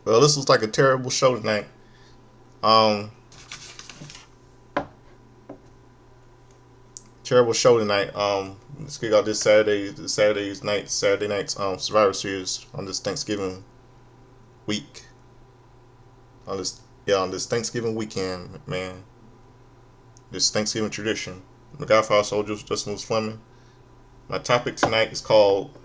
Well, this was like a terrible show tonight. Um, Terrible show tonight. Let's kick out this Saturday night's Survivor Series on this Thanksgiving week. On this Thanksgiving weekend, man. This Thanksgiving tradition. The Godfather Soldiers, Justin Lewis Fleming. My topic tonight is called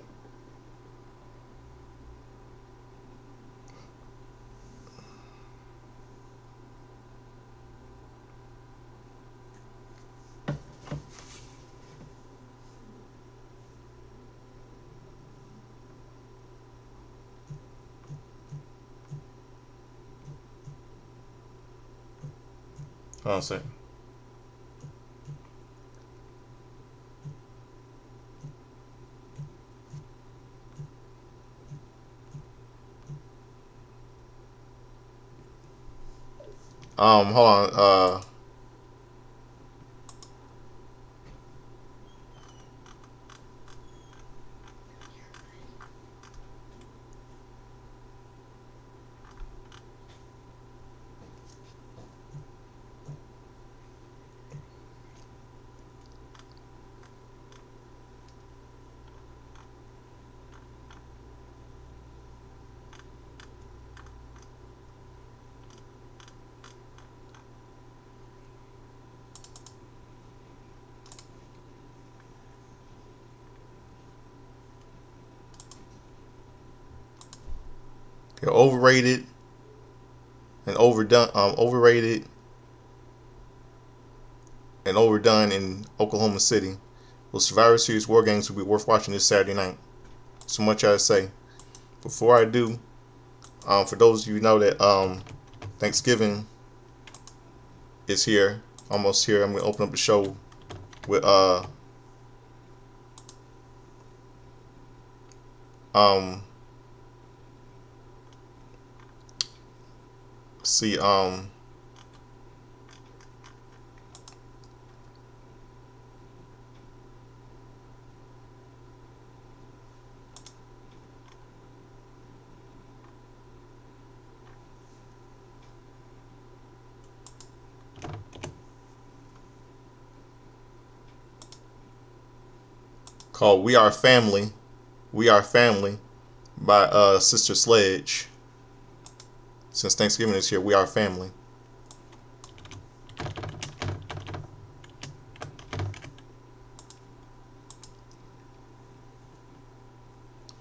hold on a second. Hold on. Overrated and overdone. Overrated and overdone in Oklahoma City. Will Survivor Series Wargames will be worth watching this Saturday night? So much I say. Before I do, for those of you who know that Thanksgiving is here, almost here. I'm gonna open up the show with um see called "We Are Family." We Are Family by Sister Sledge. Since Thanksgiving is here, we are family.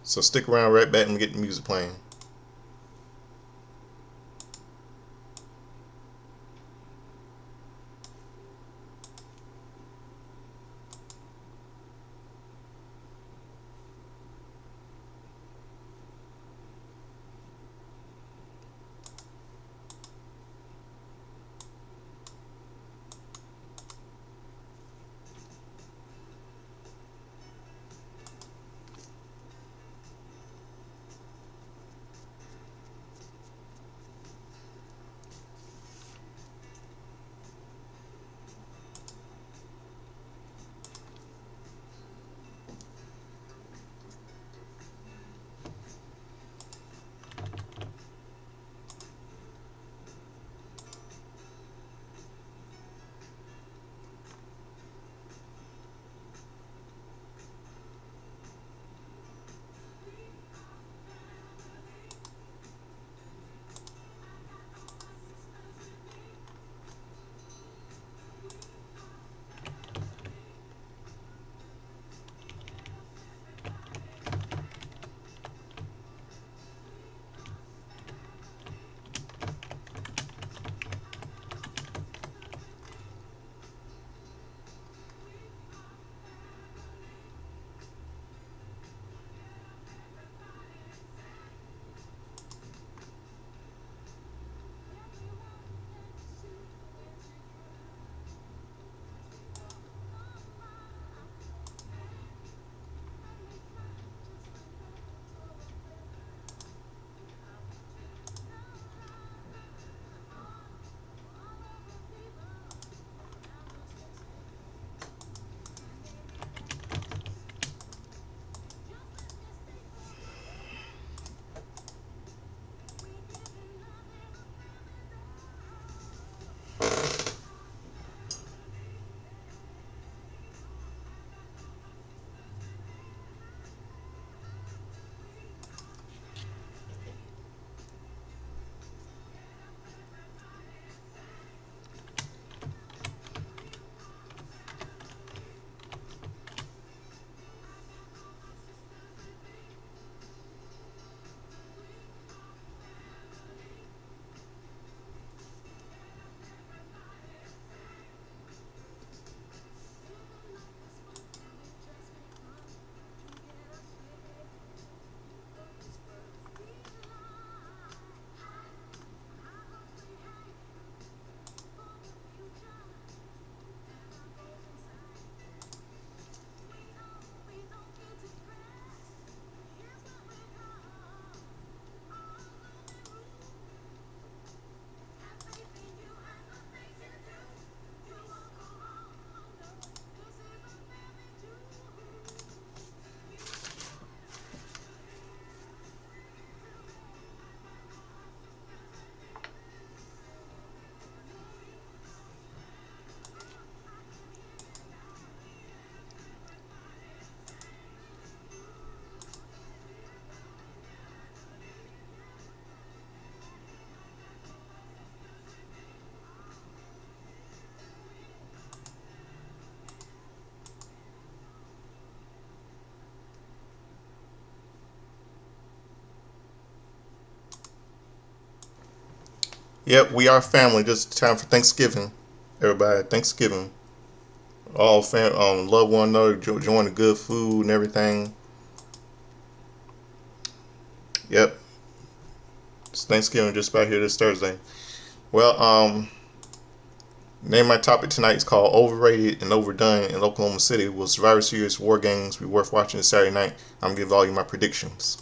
So stick around right back and get the music playing. Yep, we are family. Just time for Thanksgiving. Everybody, Thanksgiving. All love one another, enjoying the good food and everything. Yep, it's Thanksgiving just about here this Thursday. Well, name my topic tonight is called Overrated and Overdone in Oklahoma City. Will Survivor Series War Games be worth watching this Saturday night? I'm gonna give all you my predictions.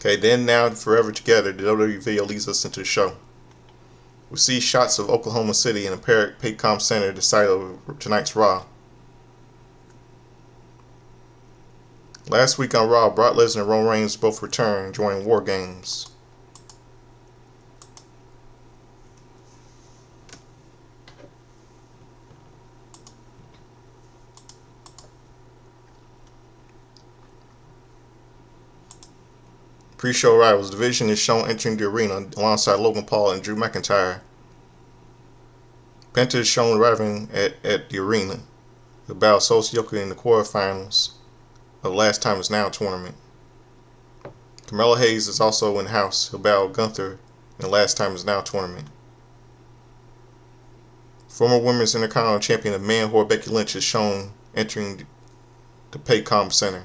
Okay, then now forever together, the WWE video leads us into the show. We see shots of Oklahoma City in a Paycom Center, the site of tonight's Raw. Last week on Raw, Brock Lesnar and Roman Reigns both returned, joining War Games. Pre-show rivals. Division is shown entering the arena alongside Logan Paul and Drew McIntyre. Penta is shown arriving at the arena. The battle Sosioka in the quarterfinals of Last Time Is Now tournament. Carmelo Hayes is also in the house. He'll battle Gunther in the Last Time Is Now tournament. Former Women's Intercontinental Champion of Man Whore Becky Lynch is shown entering the Paycom Center.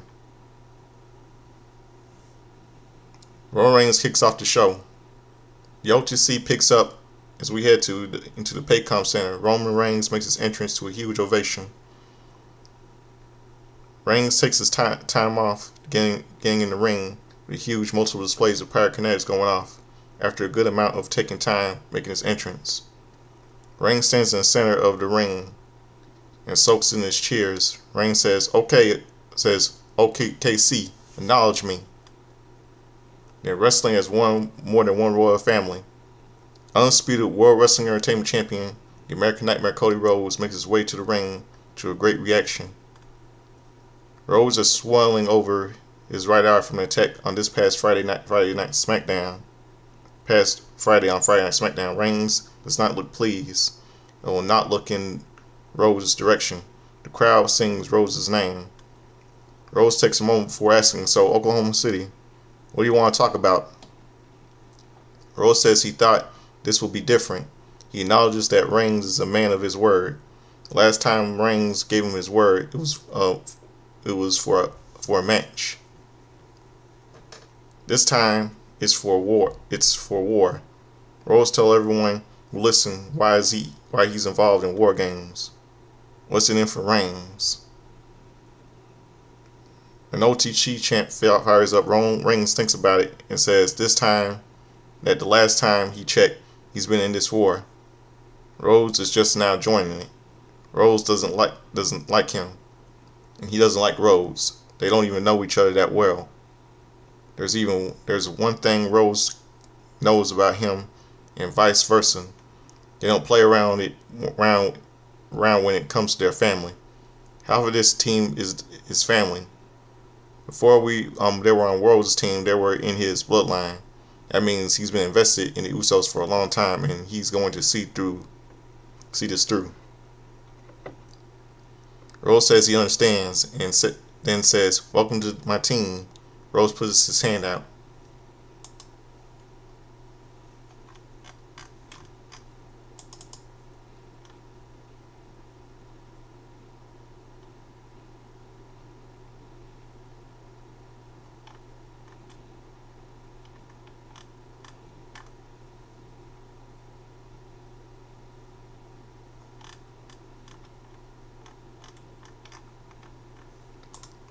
Roman Reigns kicks off the show. The OTC picks up as we head into the Paycom Center. Roman Reigns makes his entrance to a huge ovation. Reigns takes his time off getting in the ring with huge multiple displays of pyrokinetics going off after a good amount of taking time making his entrance. Reigns stands in the center of the ring and soaks in his cheers. Reigns says, "Okay," KC, acknowledge me. Then wrestling as more than one royal family. Undisputed World Wrestling Entertainment Champion, the American Nightmare Cody Rhodes makes his way to the ring to a great reaction. Rhodes is swelling over his right eye from an attack on this past Friday night SmackDown. Friday Night SmackDown. Reigns does not look pleased and will not look in Rhodes' direction. The crowd sings Rhodes' name. Rhodes takes a moment before asking, "So, Oklahoma City, what do you want to talk about?" Rhodes says he thought this would be different. He acknowledges that Reigns is a man of his word. The last time Reigns gave him his word, it was for a match. This time it's for war. It's for war. Rhodes tells everyone who listen why he's involved in War Games. What's it in for Reigns? An OTC champ fires up. Roman Reigns thinks about it and says this time that the last time he checked, he's been in this war. Rhodes is just now joining it. Rhodes doesn't like him, and he doesn't like Rhodes. They don't even know each other that well. There's one thing Rhodes knows about him, and vice versa. They don't play around when it comes to their family. However, this team is his family. Before they were on Rhodes' team, they were in his bloodline. That means he's been invested in the Usos for a long time, and he's going to see this through. Rhodes says he understands and then says, "Welcome to my team." Rhodes puts his hand out.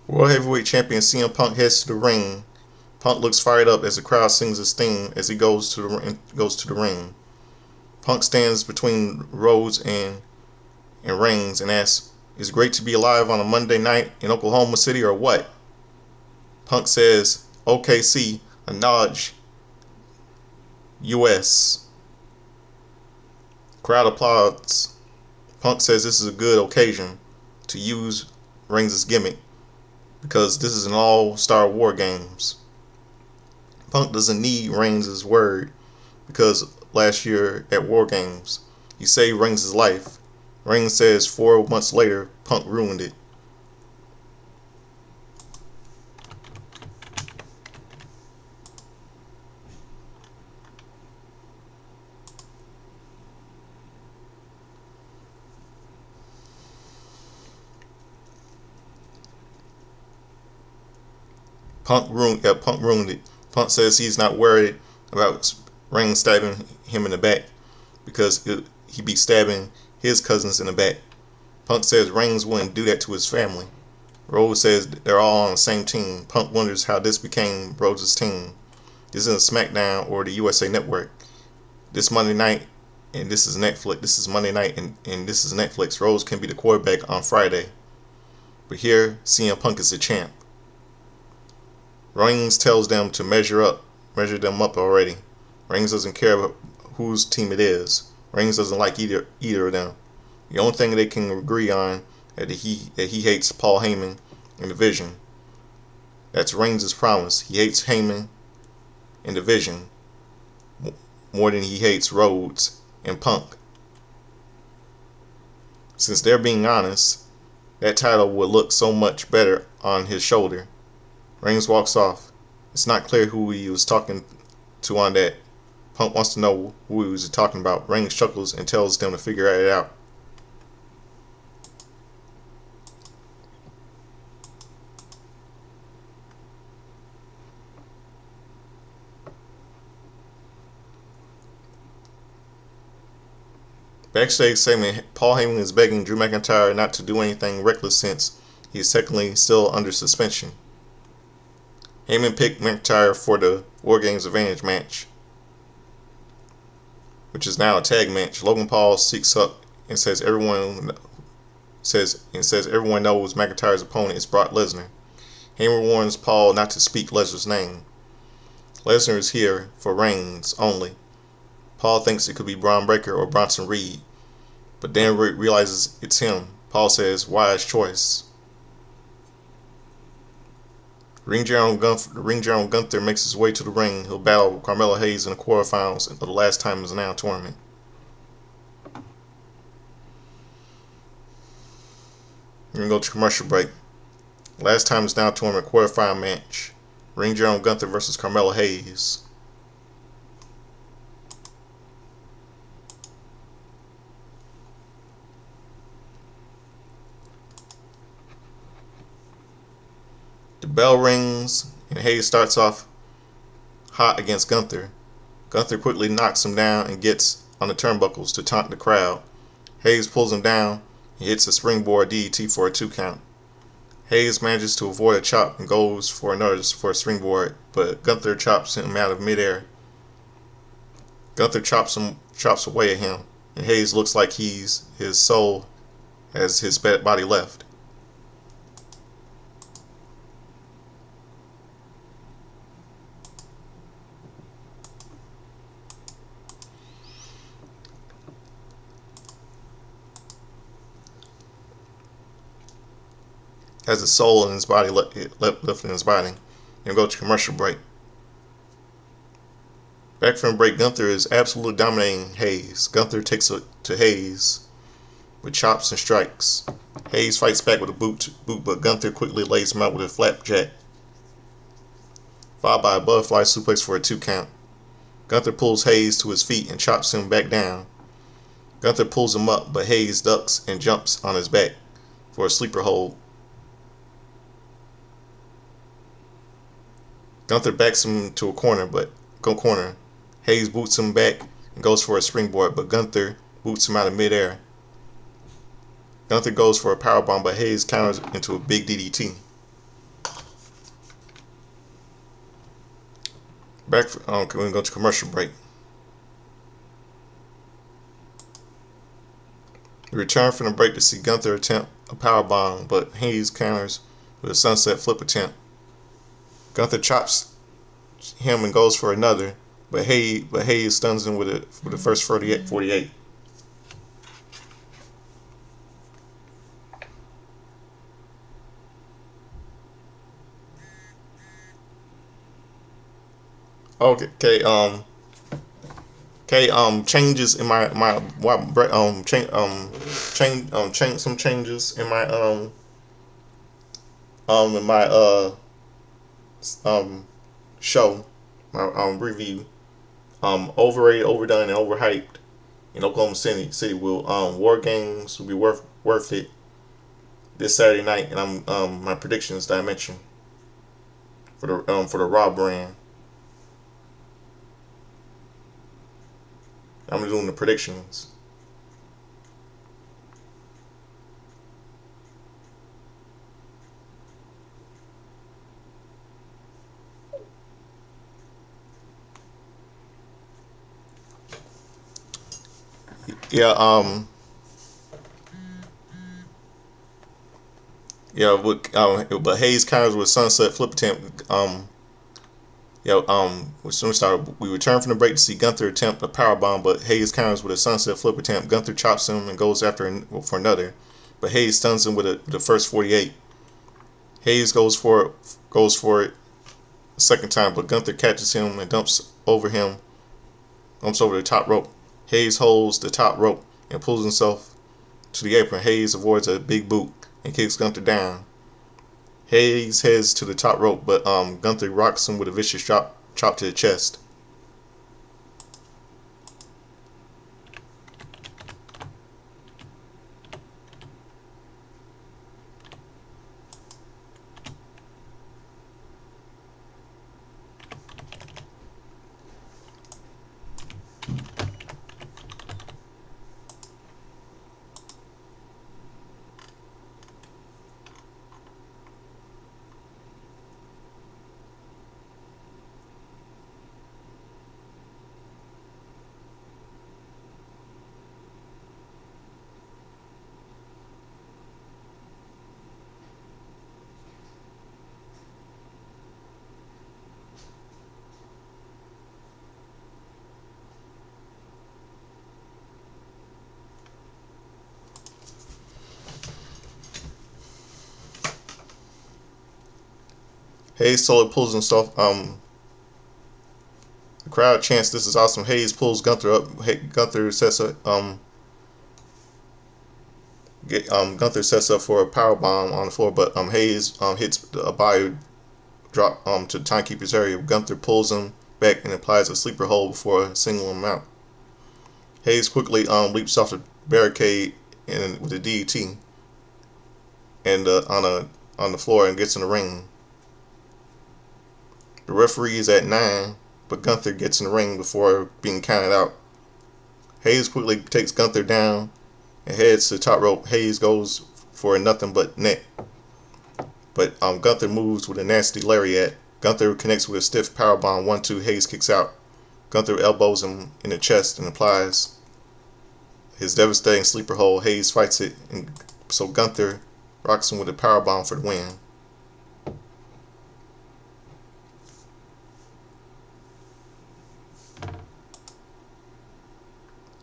World Heavyweight Champion CM Punk heads to the ring. Punk looks fired up as the crowd sings his theme as he goes to the ring. Punk stands between Rhodes and Reigns and asks, "Is it great to be alive on a Monday night in Oklahoma City or what?" Punk says, "OKC, acknowledge US." Crowd applauds. Punk says this is a good occasion to use Reigns' gimmick because this is an all-star War Games. Punk doesn't need Reigns' word because last year at War Games he saved Reigns' life Reigns says 4 months later, Punk ruined it. Punk ruined it. Punk says he's not worried about Reigns stabbing him in the back because he be stabbing his cousins in the back. Punk says Reigns wouldn't do that to his family. Rhodes says they're all on the same team. Punk wonders how this became Rhodes' team. This isn't SmackDown or the USA Network. This Monday night, and this is Netflix. This is Monday night, and this is Netflix. Rhodes can be the quarterback on Friday. But here, CM Punk is the champ. Reigns tells them to measure them up already. Reigns doesn't care about whose team it is. Reigns doesn't like either of them. The only thing they can agree on is that he hates Paul Heyman and the Vision. That's Reigns' promise. He hates Heyman and the Vision more than he hates Rhodes and Punk. Since they're being honest, that title would look so much better on his shoulder. Reigns walks off. It's not clear who he was talking to on that. Punk wants to know who he was talking about. Reigns chuckles and tells them to figure it out. Backstage segment, Paul Heyman is begging Drew McIntyre not to do anything reckless since he is technically still under suspension. Heyman picked McIntyre for the Wargames advantage match, which is now a tag match. Logan Paul seeks up and says everyone knows McIntyre's opponent is Brock Lesnar. Heyman warns Paul not to speak Lesnar's name. Lesnar is here for Reigns only. Paul thinks it could be Braun Breaker or Bronson Reed, but then realizes it's him. Paul says, wise choice. Ring General Gunther makes his way to the ring. He'll battle Carmelo Hayes in the quarterfinals of the Last Time Is Now tournament. We're going to go to commercial break. Last Time Is Now tournament quarterfinal match. Ring General Gunther versus Carmelo Hayes. The bell rings, and Hayes starts off hot against Gunther. Gunther quickly knocks him down and gets on the turnbuckles to taunt the crowd. Hayes pulls him down and hits a springboard DDT for a 2 count. Hayes manages to avoid a chop and goes for a springboard, but Gunther chops him out of midair. Gunther chops away at him, and Hayes looks like his soul has his body left. Has a soul in his body left in his body. And go to commercial break. Back from the break, Gunther is absolutely dominating Hayes. Gunther takes it to Hayes with chops and strikes. Hayes fights back with a boot, but Gunther quickly lays him out with a flapjack, followed by a butterfly suplex for a 2 count. Gunther pulls Hayes to his feet and chops him back down. Gunther pulls him up, but Hayes ducks and jumps on his back for a sleeper hold. Gunther backs him to a corner. Hayes boots him back and goes for a springboard, but Gunther boots him out of midair. Gunther goes for a powerbomb, but Hayes counters into a big DDT. We're going to go to commercial break. We return from the break to see Gunther attempt a powerbomb, but Hayes counters with a sunset flip attempt. Gunther chops him and goes for another, but Hayes stuns him with the first 48. Okay, Okay, changes in my change some changes in my um show, my review. Overrated, overdone, and overhyped in Oklahoma City will Wargames will be worth it this Saturday night, and I'm my predictions that I mentioned for the Raw brand. I'm doing the predictions. Yeah, yeah, but Hayes counters with Sunset flip attempt. As soon as we return from the break to see Gunther attempt a power bomb, but Hayes counters with a Sunset flip attempt. Gunther chops him and goes after for another, but Hayes stuns him with the first 48. Hayes goes for it a second time, but Gunther catches him and dumps over the top rope. Hayes holds the top rope and pulls himself to the apron. Hayes avoids a big boot and kicks Gunther down. Hayes heads to the top rope, but Gunther rocks him with a vicious chop to the chest. Hayes slowly pulls himself. The crowd chants, "This is awesome!" Hayes pulls Gunther up. Gunther sets up. Gunther sets up for a power bomb on the floor, but Hayes hits a body drop to the timekeeper's area. Gunther pulls him back and applies a sleeper hold before singling him out. Hayes quickly leaps off the barricade with a DDT and on the floor and gets in the ring. The referee is at 9, but Gunther gets in the ring before being counted out. Hayes quickly takes Gunther down and heads to the top rope. Hayes goes for a nothing but net, but Gunther moves with a nasty lariat. Gunther connects with a stiff powerbomb 1-2. Hayes kicks out. Gunther elbows him in the chest and applies his devastating sleeper hold. Hayes fights it, and so Gunther rocks him with a powerbomb for the win.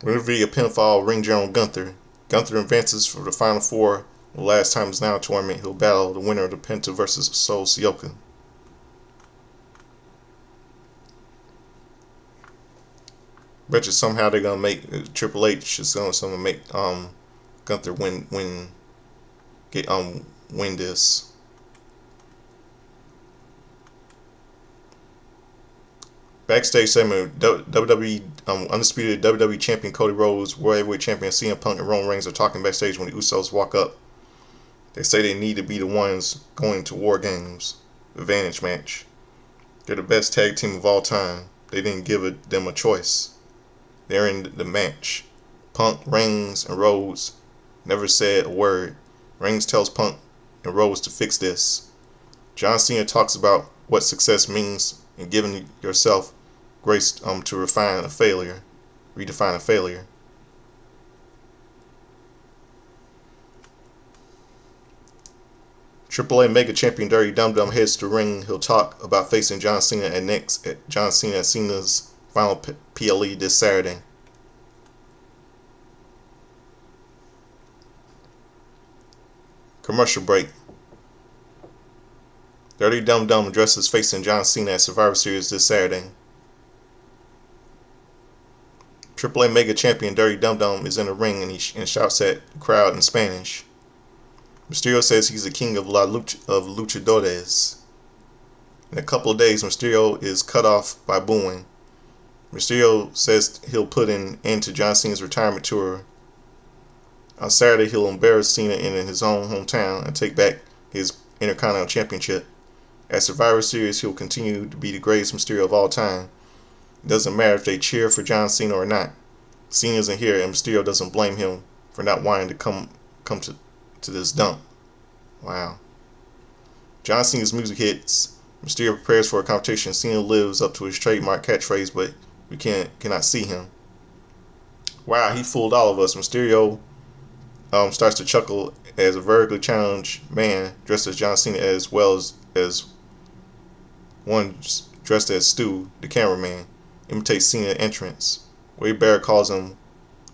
Winner via pinfall, ring general Gunther. Gunther advances for the final four. The last time is now tournament. He'll battle the winner of the Penta versus Sol Sioka. Bet you somehow they're gonna make Triple H is gonna make Gunther win this. Backstage segment: WWE undisputed WWE champion Cody Rhodes, World Heavyweight champion CM Punk, and Roman Reigns are talking backstage when the Usos walk up. They say they need to be the ones going to Wargames, the Advantage match. They're the best tag team of all time. They didn't give them a choice. They're in the match. Punk, Reigns, and Rhodes never said a word. Reigns tells Punk and Rhodes to fix this. John Cena talks about what success means and giving yourself grace to redefine a failure. Triple A Mega Champion Dirty Dum Dum heads to the ring. He'll talk about facing John Cena at John Cena at Cena's final PLE this Saturday. Commercial break. Dirty Dum Dum addresses facing John Cena at Survivor Series this Saturday. AAA Mega Champion Dirty Dum Dum is in the ring and shouts at the crowd in Spanish. Mysterio says he's the king of luchadores. In a couple of days, Mysterio is cut off by booing. Mysterio says he'll put an end to John Cena's retirement tour. On Saturday, he'll embarrass Cena in his own hometown and take back his Intercontinental Championship. At Survivor Series, he'll continue to be the greatest Mysterio of all time. It doesn't matter if they cheer for John Cena or not. Cena isn't here, and Mysterio doesn't blame him for not wanting to come to this dump. Wow. John Cena's music hits. Mysterio prepares for a confrontation. Cena lives up to his trademark catchphrase, but we cannot see him. Wow, he fooled all of us. Mysterio starts to chuckle as a vertically challenged man dressed as John Cena, as well as one dressed as Stu, the cameraman, imitates Cena's entrance. Wade Barrett calls him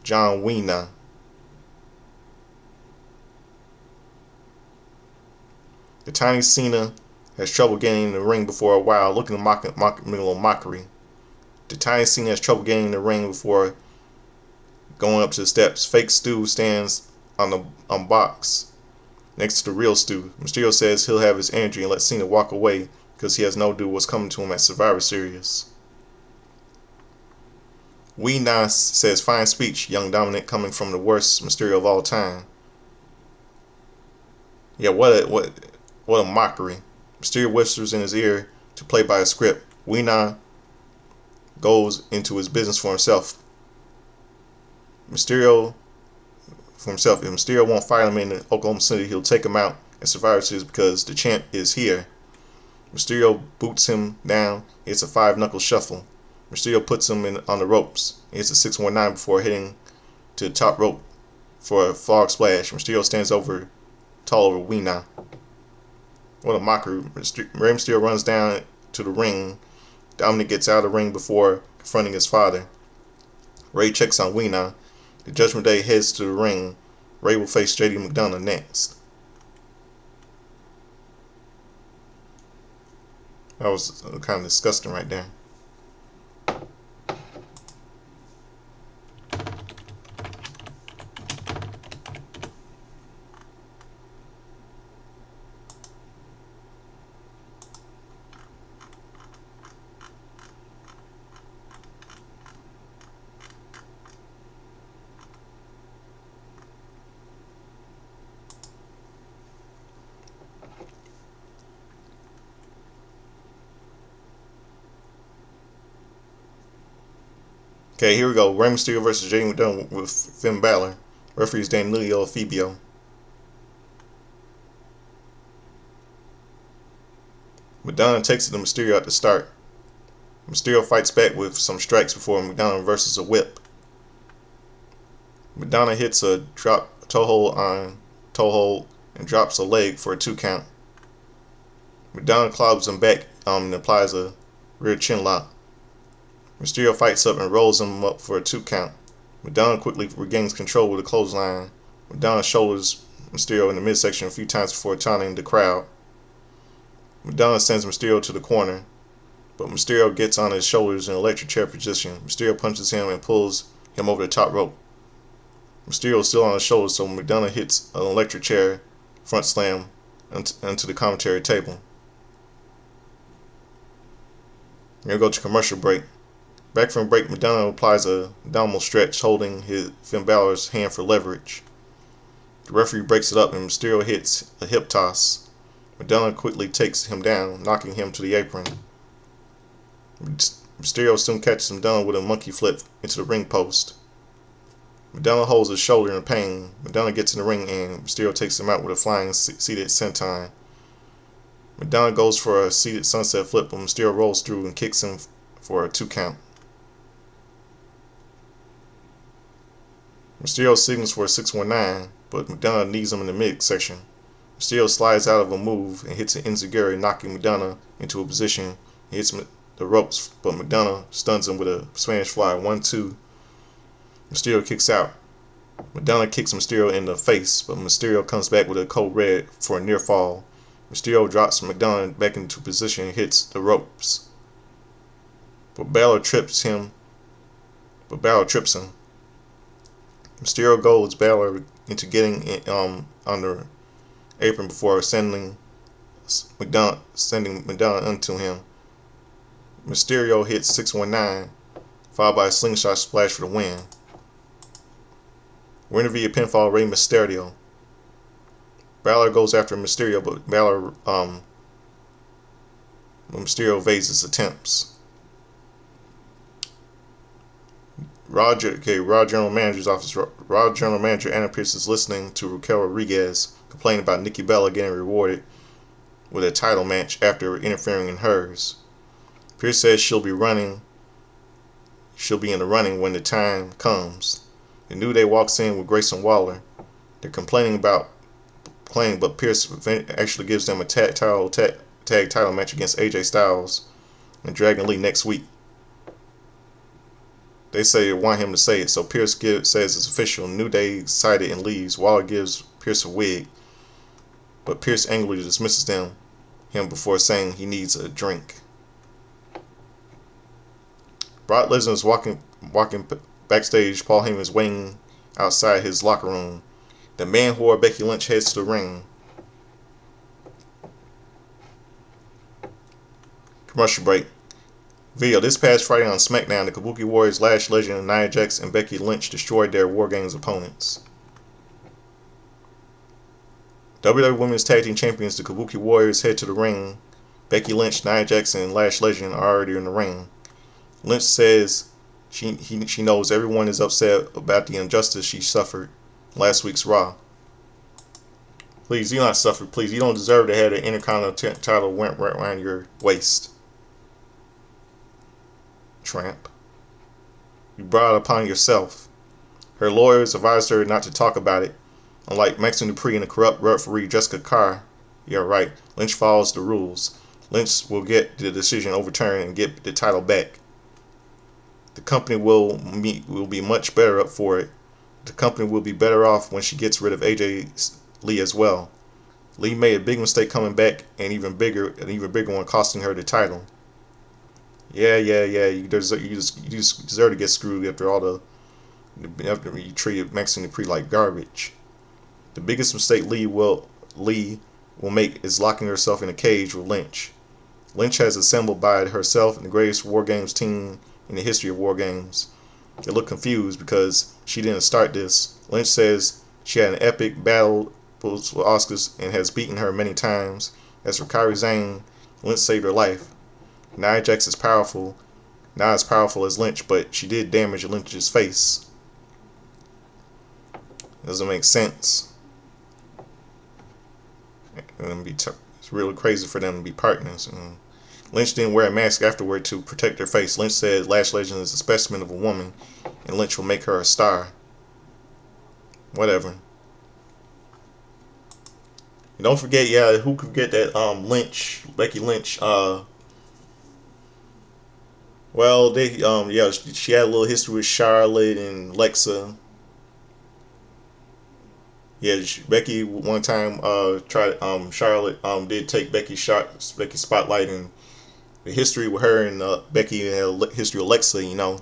John Wwe. The tiny Cena has trouble getting in the ring before a while, looking mockery. The tiny Cena has trouble getting in the ring before going up to the steps. Fake Stu stands on the box next to the real Stu. Mysterio says he'll have his energy and let Cena walk away because he has no idea what's coming to him at Survivor Series. Wwe says, "Fine speech, young Dominic, coming from the worst Mysterio of all time." Yeah, what a mockery. Mysterio whispers in his ear to play by a script. Wwe goes into his business for himself. If Mysterio won't fight him in Oklahoma City, he'll take him out at Survivor Series because the champ is here. Mysterio boots him down. It's a 5-knuckle shuffle. Mysterio puts him on the ropes. It's a 619 before hitting to the top rope for a frog splash. Mysterio stands tall over Wwe. What a mockery. Rey Mysterio runs down to the ring. Dominic gets out of the ring before confronting his father. Rey checks on Wwe. The Judgment Day heads to the ring. Rey will face JD McDonough next. That was kind of disgusting right there. Okay, here we go. Rey Mysterio versus JD McDonough with Finn Balor. Referee's Danilo Fibio. McDonough takes it to Mysterio at the start. Mysterio fights back with some strikes before McDonough reverses a whip. McDonough hits a drop toe hold and drops a leg for a 2 count. McDonough clobs him back and applies a rear chin lock. Mysterio fights up and rolls him up for a 2 count. McDonough quickly regains control with a clothesline. McDonough shoulders Mysterio in the midsection a few times before taunting the crowd. McDonough sends Mysterio to the corner, but Mysterio gets on his shoulders in electric chair position. Mysterio punches him and pulls him over the top rope. Mysterio is still on his shoulders, so McDonough hits an electric chair front slam onto the commentary table. We're going to go to commercial break. Back from break, McDonough applies a abdominal stretch, holding Finn Balor's hand for leverage. The referee breaks it up and Mysterio hits a hip toss. McDonough quickly takes him down, knocking him to the apron. Mysterio soon catches McDonough with a monkey flip into the ring post. McDonough holds his shoulder in pain. McDonough gets in the ring and Mysterio takes him out with a flying seated senton. McDonough goes for a seated sunset flip, but Mysterio rolls through and kicks him for a 2 count. Mysterio signals for a 619, but McDonough knees him in the midsection. Mysterio slides out of a move and hits an enziguri, knocking McDonough into a position. He hits the ropes, but McDonough stuns him with a Spanish fly. 1-2. Mysterio kicks out. McDonough kicks Mysterio in the face, but Mysterio comes back with a cold red for a near fall. Mysterio drops McDonough back into position and hits the ropes. But Balor trips him. but Balor trips him. Mysterio goads Balor into getting on the apron before sending Madonna unto him. Mysterio hits 619, followed by a slingshot splash for the win. Winner via pinfall, Rey Mysterio. Balor goes after Mysterio, but Mysterio evades his attempts. Raw General Manager's office. Raw General Manager Anna Pierce is listening to Raquel Rodriguez complain about Nikki Bella getting rewarded with a title match after interfering in hers. Pierce says she'll be in the running when the time comes. The New Day walks in with Grayson Waller. They're complaining, but Pierce actually gives them a tag title match against AJ Styles and Dragon Lee next week. They say they want him to say it, so Pierce says it's official. New Day excited and leaves. Waller gives Pierce a wig, but Pierce angrily dismisses him before saying he needs a drink. Brock Lesnar is walking backstage. Paul Heyman is waiting outside his locker room. The man whore Becky Lynch heads to the ring. Commercial break. Video. This past Friday on SmackDown, the Kabuki Warriors, Lash Legend, Nia Jax, and Becky Lynch destroyed their Wargames opponents. WWE Women's Tag Team Champions, the Kabuki Warriors, head to the ring. Becky Lynch, Nia Jax, and Lash Legend are already in the ring. Lynch says she knows everyone is upset about the injustice she suffered last week's Raw. Please, do not suffer. Please, you don't deserve to have the Intercontinental title went right around your waist. Tramp. You brought it upon yourself. Her lawyers advised her not to talk about it. Unlike Maxine Dupree and the corrupt referee Jessica Carr, yeah, right, Lynch follows the rules. Lynch will get the decision overturned and get the title back. The company will be much better up for it. The company will be better off when she gets rid of AJ Lee as well. Lee made a big mistake coming back, and an even bigger one, costing her the title. Yeah. You just deserve to get screwed after you treated Maxine Dupree like garbage. The biggest mistake Lee will make is locking herself in a cage with Lynch. Lynch has assembled by herself the greatest Wargames team in the history of Wargames. They look confused because she didn't start this. Lynch says she had an epic battle with Oscars and has beaten her many times. As for Kairi Sane, Lynch saved her life. Nia Jax is powerful, not as powerful as Lynch, but she did damage Lynch's face. Doesn't make sense. It's really crazy for them to be partners. Lynch didn't wear a mask afterward to protect her face. Lynch said Lash Legend is a specimen of a woman, and Lynch will make her a star. Whatever. And don't forget, who could forget that Becky Lynch, she had a little history with Charlotte and Lexa. Yeah, Becky one time tried. Charlotte did take Becky's spotlight, and the history with her and Becky had a history with Lexa.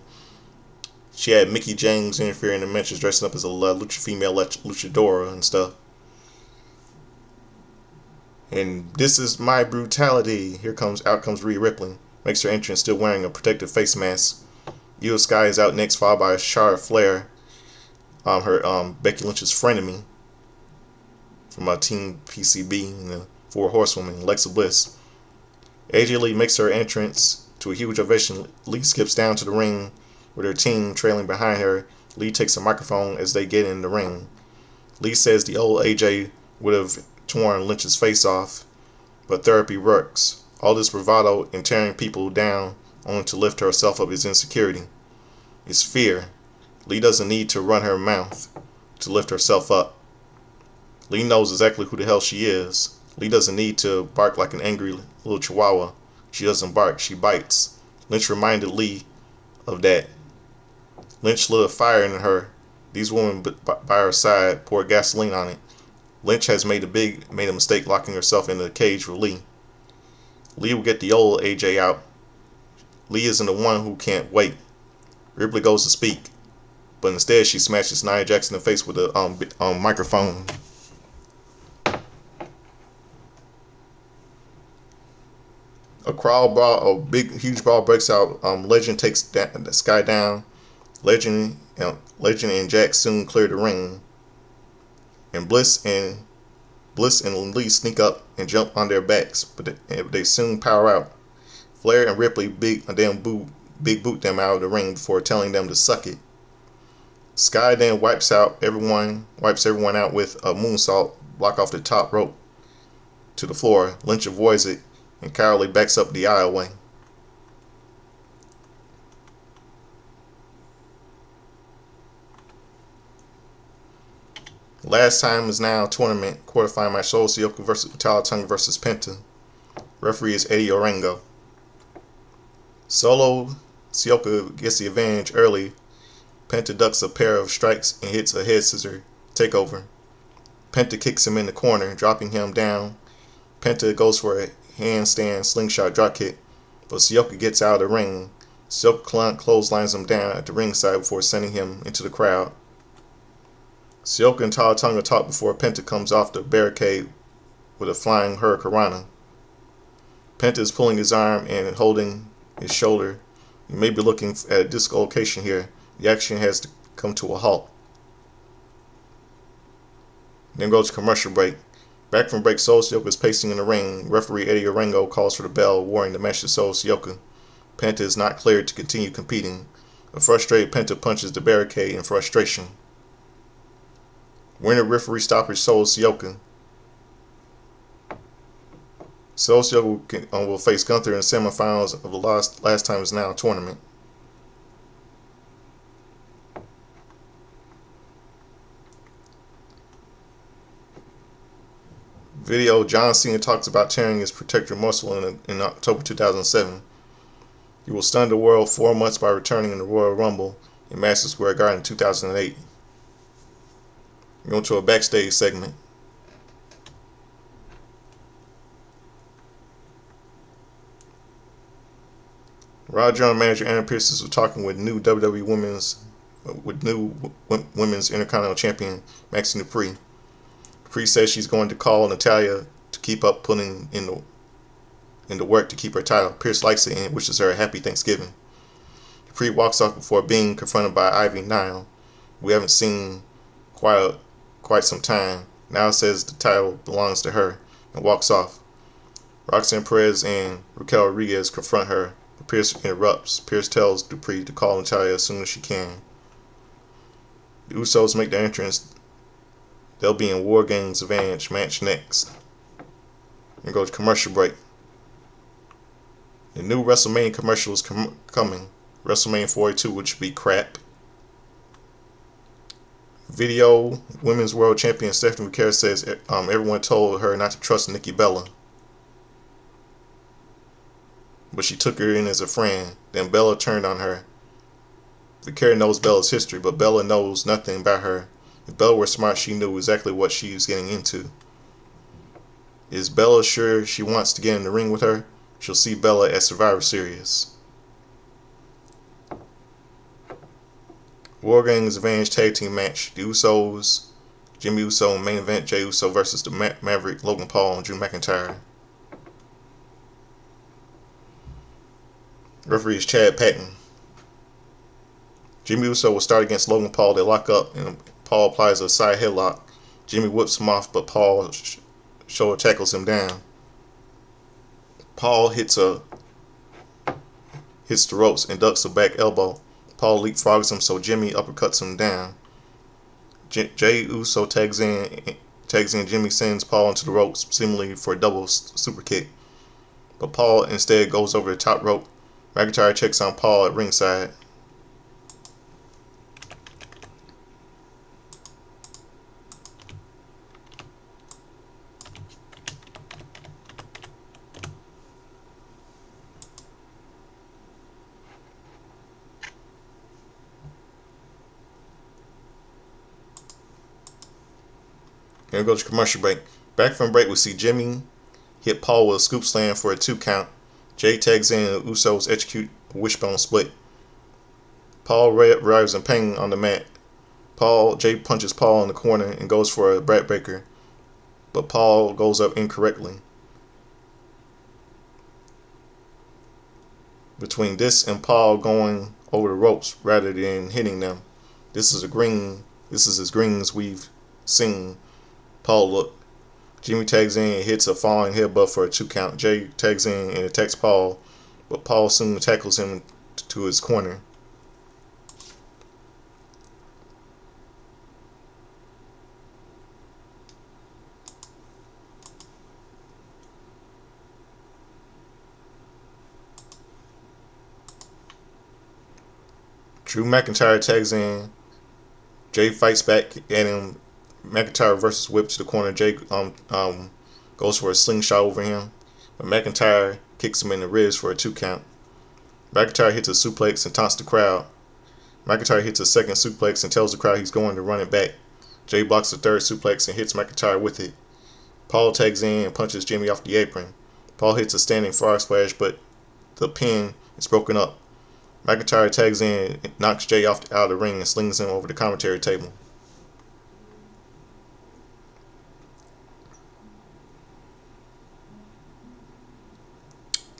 She had Mickie James interfering in the matches, dressing up as a female luchadora and stuff. And this is my brutality. Out comes Rhea Ripley. Makes her entrance, still wearing a protective face mask. Io Sky is out next, followed by Charlotte Flair, Becky Lynch's frenemy from Team PCB and the Four Horsewomen, Alexa Bliss. AJ Lee makes her entrance to a huge ovation. Lee skips down to the ring with her team trailing behind her. Lee takes a microphone as they get in the ring. Lee says the old AJ would have torn Lynch's face off, but therapy works. All this bravado and tearing people down only to lift herself up is insecurity. It's fear. Lee doesn't need to run her mouth to lift herself up. Lee knows exactly who the hell she is. Lee doesn't need to bark like an angry little chihuahua. She doesn't bark, she bites. Lynch reminded Lee of that. Lynch lit a fire in her. These women by her side poured gasoline on it. Lynch has made a mistake locking herself in the cage with Lee. Lee will get the old AJ out. Lee isn't the one who can't wait. Ripley goes to speak, but instead she smashes Nia Jax in the face with a microphone. A huge brawl breaks out. Legend takes the Sky down. Legend and Jax soon clear the ring, and Bliss and Lee sneak up and jump on their backs, but they soon power out. Flair and Ripley big boot them out of the ring before telling them to suck it. Sky then wipes everyone out with a moonsault, block off the top rope to the floor. Lynch avoids it, and Cowley backs up the aisleway. Last time is now tournament quarterfinal match: Solo Sikoa versus Talatunga versus Penta. Referee is Eddie Orengo. Solo Sikoa gets the advantage early. Penta ducks a pair of strikes and hits a head scissor takeover. Penta kicks him in the corner, dropping him down. Penta goes for a handstand slingshot dropkick, but Sikoa gets out of the ring. Sikoa clotheslines him down at the ringside before sending him into the crowd. Sikoa and Talatunga talk before Penta comes off the barricade with a flying hurricanrana. Penta is pulling his arm and holding his shoulder. You may be looking at a dislocation here. The action has to come to a halt. Then goes to commercial break. Back from break, Solo Sikoa is pacing in the ring. Referee Eddie Orengo calls for the bell, warning the match to Solo Sikoa. Penta is not cleared to continue competing. A frustrated Penta punches the barricade in frustration. Winner referee stoppage Solo Sikoa. Solo Sikoa will face Gunther in the semifinals of the last time is now tournament. Video: John Cena talks about tearing his protector muscle in October 2007. He will stun the world 4 months by returning in the Royal Rumble in Madison Square Garden in 2008. We go to a backstage segment. Raw General Manager Aaron Pierce was talking with new WWE Women's Intercontinental Champion Maxine Dupree. Dupree says she's going to call Natalya to keep up putting in the work to keep her title. Pierce likes it and wishes her a happy Thanksgiving. Dupree walks off before being confronted by Ivy Nile. We haven't seen quite some time. Now says the title belongs to her and walks off. Roxanne Perez and Raquel Rodriguez confront her, but Pierce interrupts. Pierce tells Dupree to call Natalya as soon as she can. The Usos make their entrance. They'll be in Wargames advantage match next. And go to commercial break. The new WrestleMania commercial is coming. WrestleMania 42, which will be crap. Video: Women's World Champion Stephanie McCare says everyone told her not to trust Nikki Bella, but she took her in as a friend. Then Bella turned on her. McCare knows Bella's history, but Bella knows nothing about her. If Bella were smart, she knew exactly what she was getting into. Is Bella sure she wants to get in the ring with her? She'll see Bella at Survivor Series. Wargames Advantage Tag Team match. The Usos, Jimmy Uso, main event Jey Uso versus the Maverick, Logan Paul, and Drew McIntyre. Referee is Chad Patton. Jimmy Uso will start against Logan Paul. They lock up, and Paul applies a side headlock. Jimmy whips him off, but Paul shoulder tackles him down. Paul hits the ropes and ducks a back elbow. Paul leapfrogs him, so Jimmy uppercuts him down. Jey Uso tags in. Jimmy sends Paul into the ropes, seemingly for a double super kick, but Paul instead goes over the top rope. McIntyre checks on Paul at ringside. Here we go to commercial break. Back from break, we see Jimmy hit Paul with a scoop slam for a 2 count. Jay tags in and the Usos execute a wishbone split. Paul arrives in pain on the mat. Jay punches Paul in the corner and goes for a backbreaker, but Paul goes up incorrectly. Between this and Paul going over the ropes rather than hitting them, this is as green as we've seen Paul look. Jimmy tags in and hits a falling headbutt for a 2 count. Jay tags in and attacks Paul, but Paul soon tackles him to his corner. Drew McIntyre tags in. Jay fights back at him. McIntyre versus whip to the corner. Jay goes for a slingshot over him, but McIntyre kicks him in the ribs for a 2 count. McIntyre hits a suplex and taunts the crowd. McIntyre hits a second suplex and tells the crowd he's going to run it back. Jay blocks the third suplex and hits McIntyre with it. Paul tags in and punches Jimmy off the apron. Paul hits a standing frog splash, but the pin is broken up. McIntyre tags in, knocks Jay out of the ring, and slings him over the commentary table.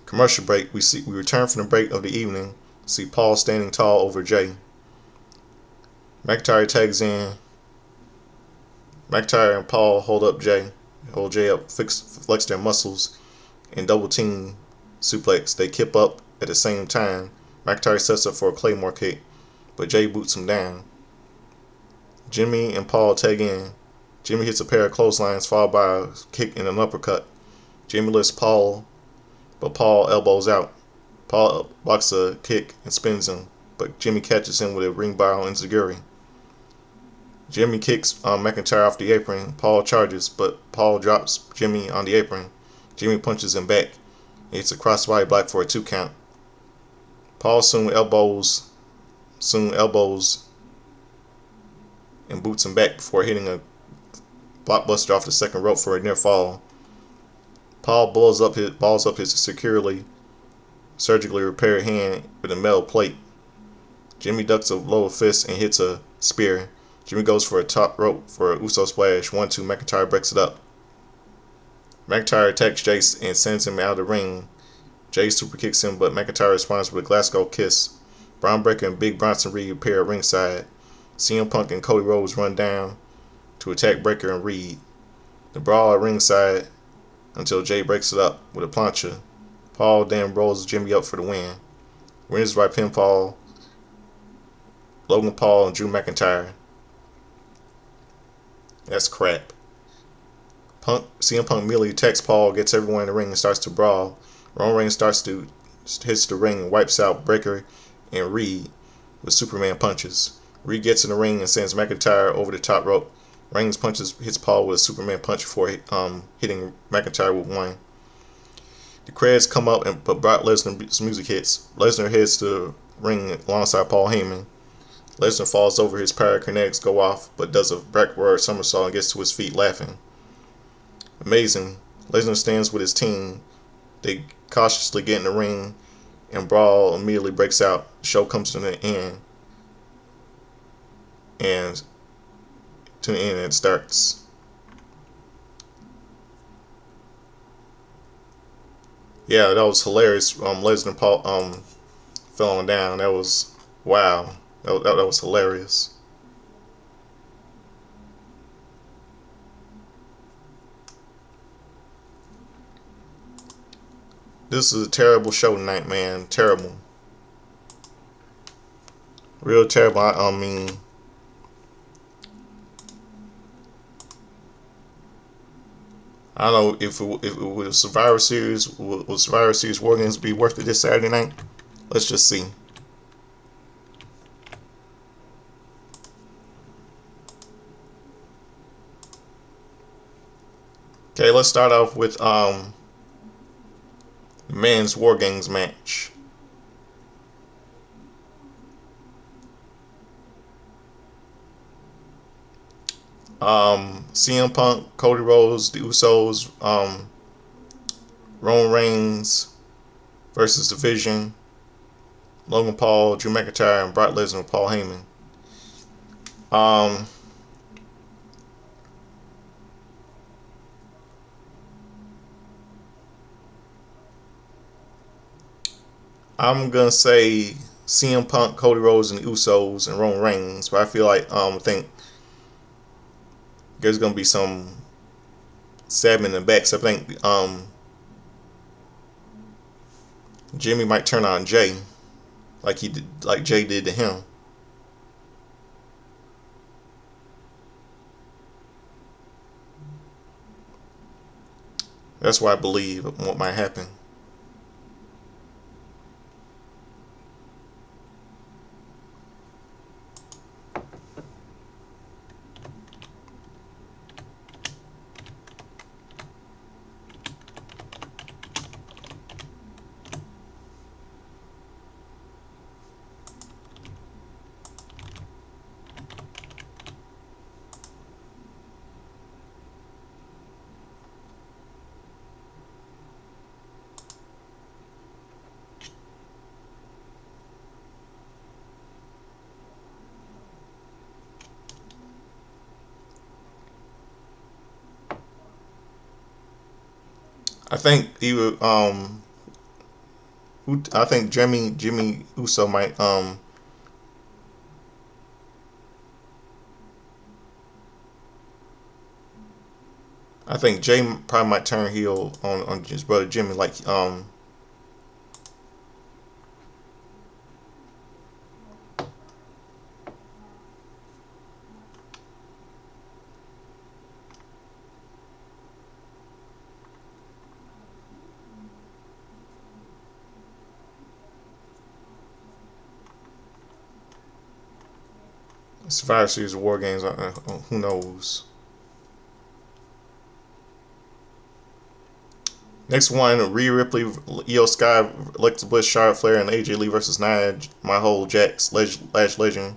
Commercial break. We return from the break of the evening. See Paul standing tall over Jay. McIntyre tags in. McIntyre and Paul hold Jay up, flex their muscles, and double team suplex. They kip up at the same time. McIntyre sets up for a Claymore kick, but Jay boots him down. Jimmy and Paul tag in. Jimmy hits a pair of clotheslines followed by a kick and an uppercut. Jimmy lifts Paul, but Paul elbows out. Paul blocks a kick and spins him, but Jimmy catches him with a ring barrel enziguri. Jimmy kicks McIntyre off the apron. Paul charges, but Paul drops Jimmy on the apron. Jimmy punches him back. He hits a crossbody block for a 2 count. Paul soon elbows and boots him back before hitting a blockbuster off the second rope for a near fall. Paul balls up his surgically repaired hand with a metal plate. Jimmy ducks a lower fist and hits a spear. Jimmy goes for a top rope for a Uso splash. 1-2. McIntyre breaks it up. McIntyre attacks Jace and sends him out of the ring. Jay super kicks him, but McIntyre responds with a Glasgow kiss. Braun Breaker and Big Bronson Reed appear at ringside. CM Punk and Cody Rhodes run down to attack Breaker and Reed. The brawl at ringside until Jay breaks it up with a plancha. Paul then rolls Jimmy up for the win. Winners by pinfall: Logan Paul and Drew McIntyre. That's crap. CM Punk immediately attacks Paul, gets everyone in the ring, and starts to brawl. Roman Reigns hits the ring and wipes out Breaker and Reed with Superman punches. Reed gets in the ring and sends McIntyre over the top rope. Reigns hits Paul with a Superman punch before hitting McIntyre with one. The credits come up, but Brock Lesnar's music hits. Lesnar heads to the ring alongside Paul Heyman. Lesnar falls over, his pyrokinetics go off, but does a backward somersault and gets to his feet laughing. Amazing. Lesnar stands with his team. They cautiously get in the ring, and brawl immediately breaks out. The show comes to an end, and it starts. Yeah, that was hilarious. Lesnar Paul fell on down. That was wow. That was hilarious. This is a terrible show tonight, man. Terrible. Real terrible. I mean, I don't know if it was Survivor Series. Will Survivor Series Wargames be worth it this Saturday night? Let's just see. Okay, let's start off with men's Wargames match. CM Punk, Cody Rhodes, the Usos, Roman Reigns versus Division. Logan Paul, Drew McIntyre, and Brock Lesnar with Paul Heyman. Um, I'm gonna say CM Punk, Cody Rhodes, and the Usos, and Roman Reigns. But I feel like I think there's gonna be some stabbing in the back. So I think Jimmy might turn on Jay, like he did, like Jay did to him. That's what I believe what might happen. I think he would. I think Jimmy Uso might. I think Jay probably might turn heel on his brother Jimmy. Like Survivor Series of War Games. Who knows? Next one: Rhea Ripley, Io Sky, Alexa Bliss, Charlotte Flair, and AJ Lee versus Nia, My Whole Jax, Lash Legend,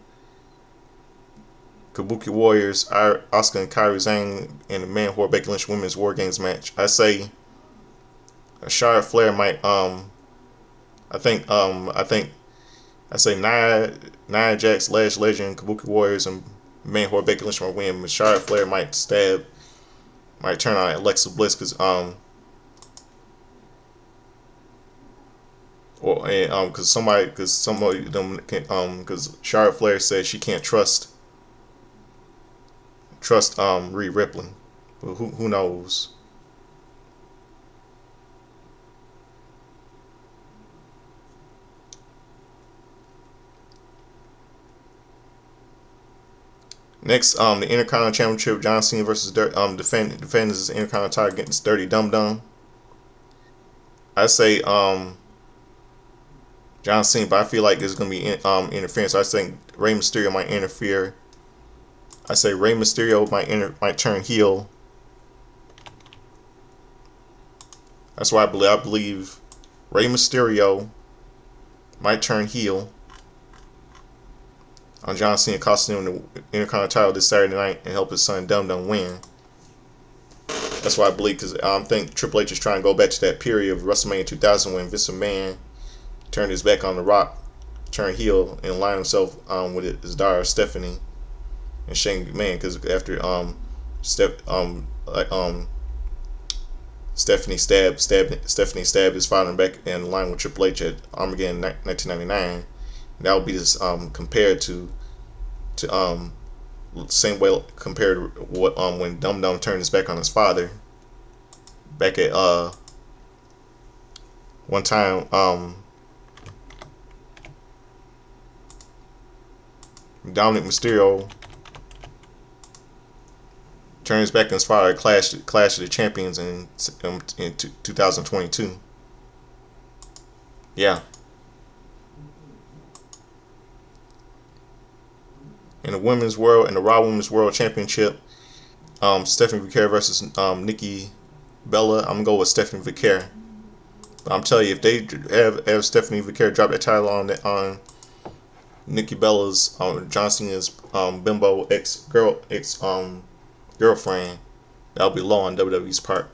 Kabuki Warriors, Asuka and Kairi Sane, and the Man Whore Becky Lynch Women's War Games match. I say Charlotte Flair might. I say Nia Jax, Lash Legend, Kabuki Warriors, and Man Whore Becky Lynch might win. But Charlotte Flair might turn on Alexa Bliss because somebody of them can because Charlotte Flair says she can't trust Rhea Ripley, but who knows? Next, the Intercontinental Championship: John Cena versus defends his Intercontinental title against Dirty Dum Dum. I say John Cena, but I feel like there's gonna be interference. So I think Rey Mysterio might interfere. I say Rey Mysterio might turn heel. That's why I believe Rey Mysterio might turn heel on John Cena, costing him the Intercontinental title this Saturday night and help his son Dum Dum win. That's why I believe, because I think Triple H is trying to go back to that period of WrestleMania 2000 when Vince McMahon turned his back on The Rock, turned heel, and aligned himself with his daughter Stephanie and Shane McMahon. Because after Stephanie stabbed his father back and aligned with Triple H at Armageddon 1999. That would be this compared to same way compared to what when Dum Dum turned his back on his father back at one time Dominic Mysterio turned his back on his father at Clash of the Champions in 2022. Yeah. In the Raw Women's World Championship, Stephanie Vicaire versus Nikki Bella. I'm gonna go with Stephanie Vicaire. But I'm telling you, if they have Stephanie Vicaire drop that title on Nikki Bella's John Cena's bimbo girlfriend, that'll be low on WWE's part.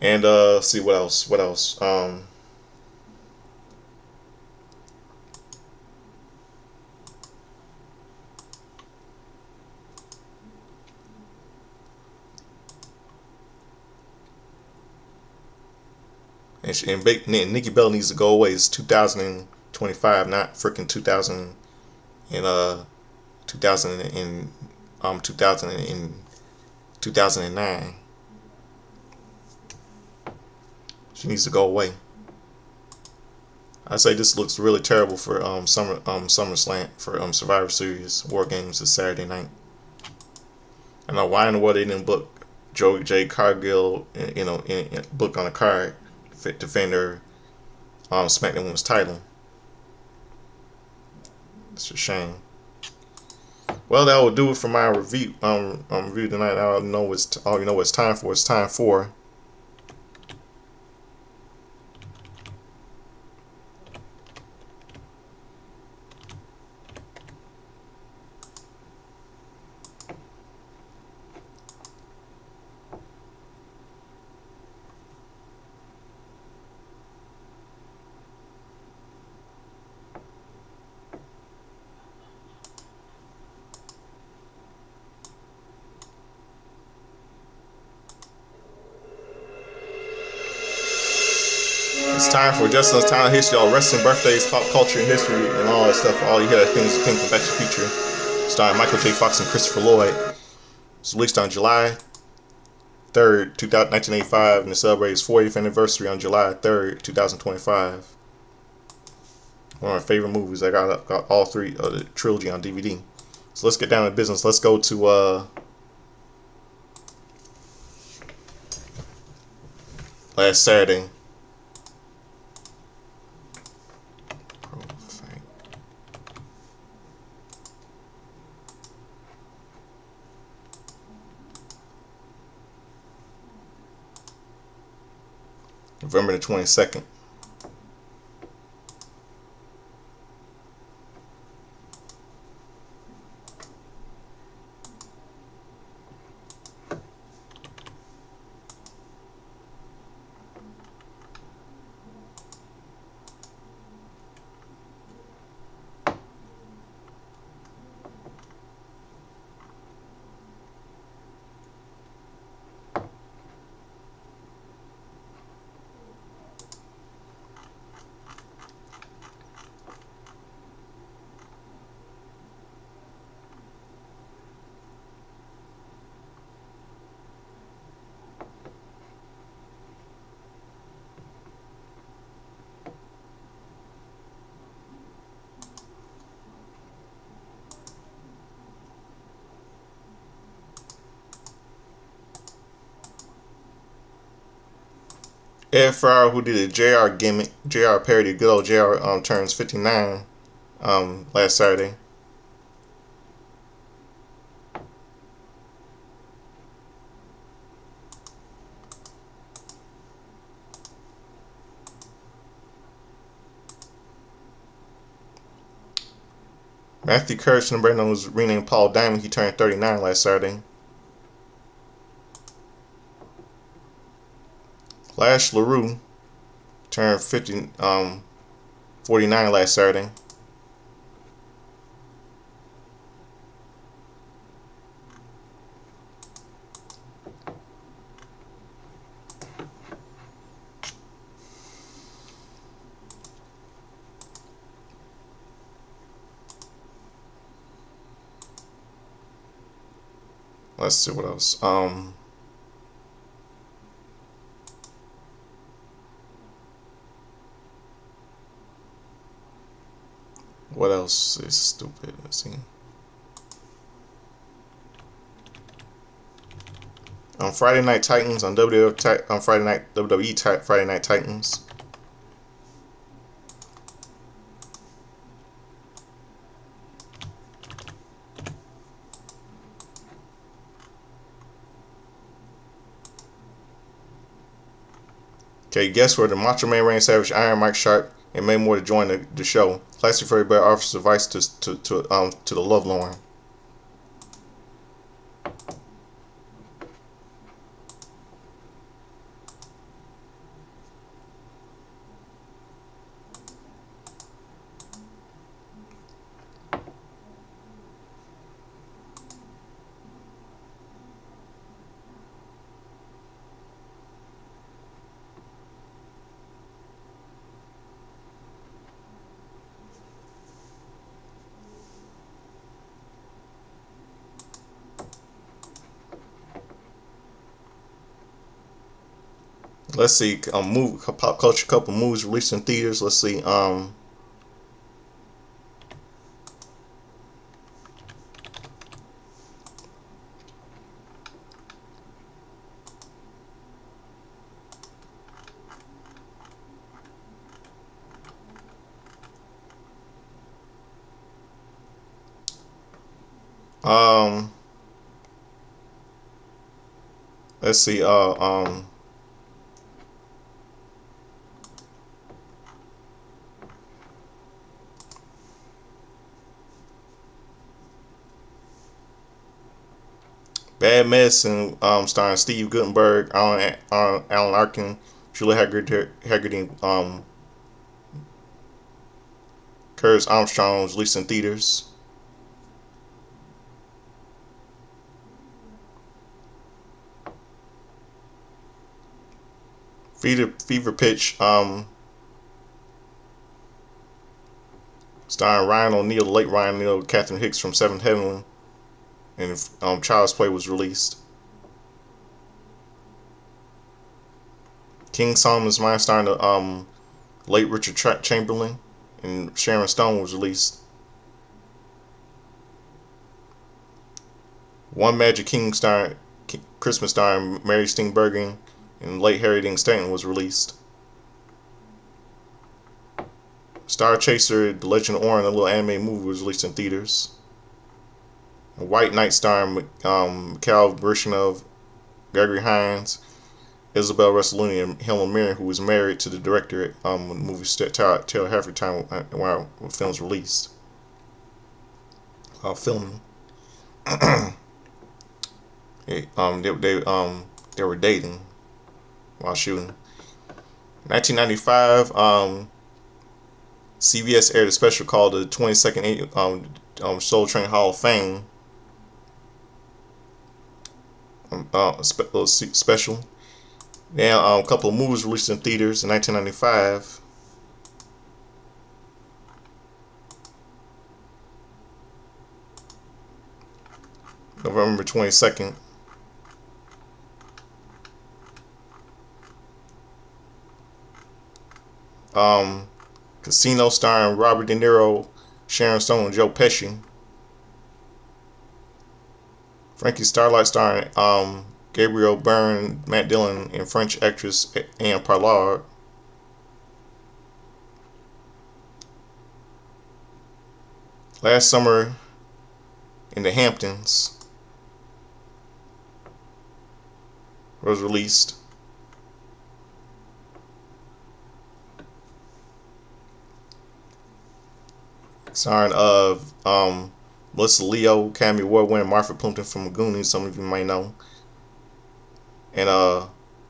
And see what else. What else? Nikki Bella needs to go away. It's 2025, not freaking 2000 and 2000 and 2000 and 2009. She needs to go away. I say this looks really terrible for SummerSlam for Survivor Series War Games this Saturday night. I know why in the world they didn't book Jade Cargill, book on a card to defend her SmackDown Women's title. It's a shame. Well, that will do it for my review. Review tonight. All you know it's time for. It's time for. It's time for just enough time history, all wrestling, birthdays, pop culture, and history, and all that stuff. All you hear that things from Back to the Future, starring Michael J. Fox and Christopher Lloyd. It's released on July 3rd, 1985, and it celebrates its 40th anniversary on July 3rd, 2025. One of my favorite movies. I got all three of the trilogy on DVD. So let's get down to business. Let's go to last Saturday. November the 22nd. Ed Farrell, who did a JR gimmick, JR parody, good old JR turns 59 last Saturday. Matthew Kirsch, and Brandon was renamed Paul Diamond. He turned 39 last Saturday. Lash LaRue turned 49 last Saturday. Let's see what else. What else is stupid? Let's see. On Friday Night Titans on WWE Friday Night Titans. Okay, guess where the Macho Man, Randy Savage, Iron Mike Sharp, and many more to join the show. Classic Furry Bear offers advice to the lovelorn. Let's see, pop culture, couple movies released in theaters. Let's see, um, let's see, Bad Medicine, starring Steve Guttenberg, Alan Arkin, Julia Haggerty, Curtis Armstrong, was released in theaters. Fever Pitch, starring Ryan O'Neal, the late Ryan O'Neal, Catherine Hicks from Seventh Heaven, and Child's Play was released. King Solomon's Mine, starring the late Richard Chamberlain and Sharon Stone, was released. One Magic King, starring Christmas, starring Mary Steenburgen and late Harry Dean Stanton, was released. Star Chaser, The Legend of Orin, a little anime movie, was released in theaters. White Knight, starring Mikhail Baryshnikov, Gregory Hines, Isabel Rossellini, and Helen Mirren, who was married to the director when the movie Taylor Hafford time while the film was released. Filming. They were dating while shooting. 1995, CBS aired a special called the 22nd Soul Train Hall of Fame. Special. Now, a couple of movies released in theaters in 1995. November 22nd. Casino, starring Robert De Niro, Sharon Stone, and Joe Pesci. Frankie Starlight, starring Gabriel Byrne, Matt Dillon, and French actress Anne Parlad. Last Summer in the Hamptons was released. Starring Melissa Leo, Academy Award winner Martha Plimpton from Goonies, some of you might know, and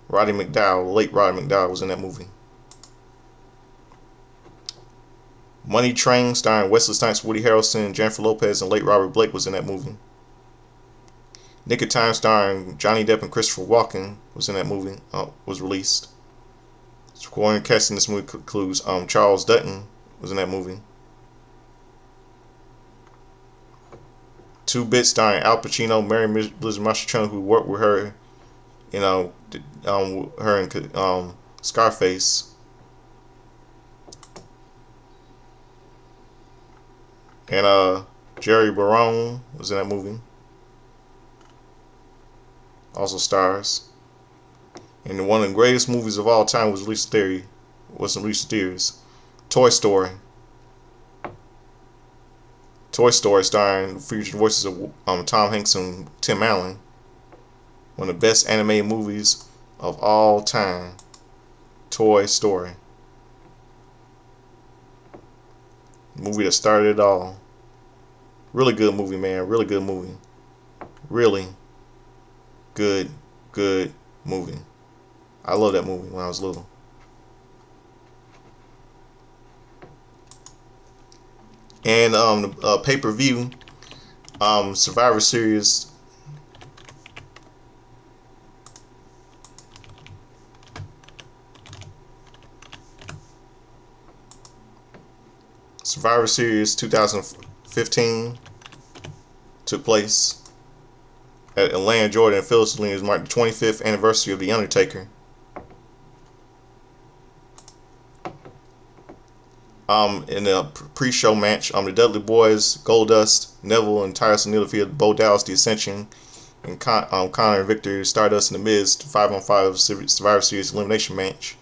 Roddy McDowall, late Roddy McDowall, was in that movie. Money Train, starring Wesley Snipes, Woody Harrelson, Jennifer Lopez, and late Robert Blake, was in that movie. Nick of Time, starring Johnny Depp and Christopher Walken, was in that movie. Was released. Supporting cast in this movie includes Charles Dutton, was in that movie. Two Bits, starring Al Pacino, Mary Elizabeth Mastrantonio, who worked with her, her in Scarface, and Jerry Barone was in that movie. Also stars. And one of the greatest movies of all time was released in theaters. Toy Story. Toy Story, starring featured voices of Tom Hanks and Tim Allen. One of the best animated movies of all time. Toy Story. The movie that started it all. Really good movie, man. Really good movie. Really good movie. I love that movie when I was little. And the pay-per-view Survivor Series Survivor Series 2015 took place at Atlanta, Georgia, and Phyllis Arena. It marked the 25th anniversary of The Undertaker. In the pre-show match, the Dudley Boys, Goldust, Neville, and Titus O'Neil defeated Bo Dallas, The Ascension, and Connor and Victor Stardust and The Miz to 5-on-5 Survivor Series elimination match.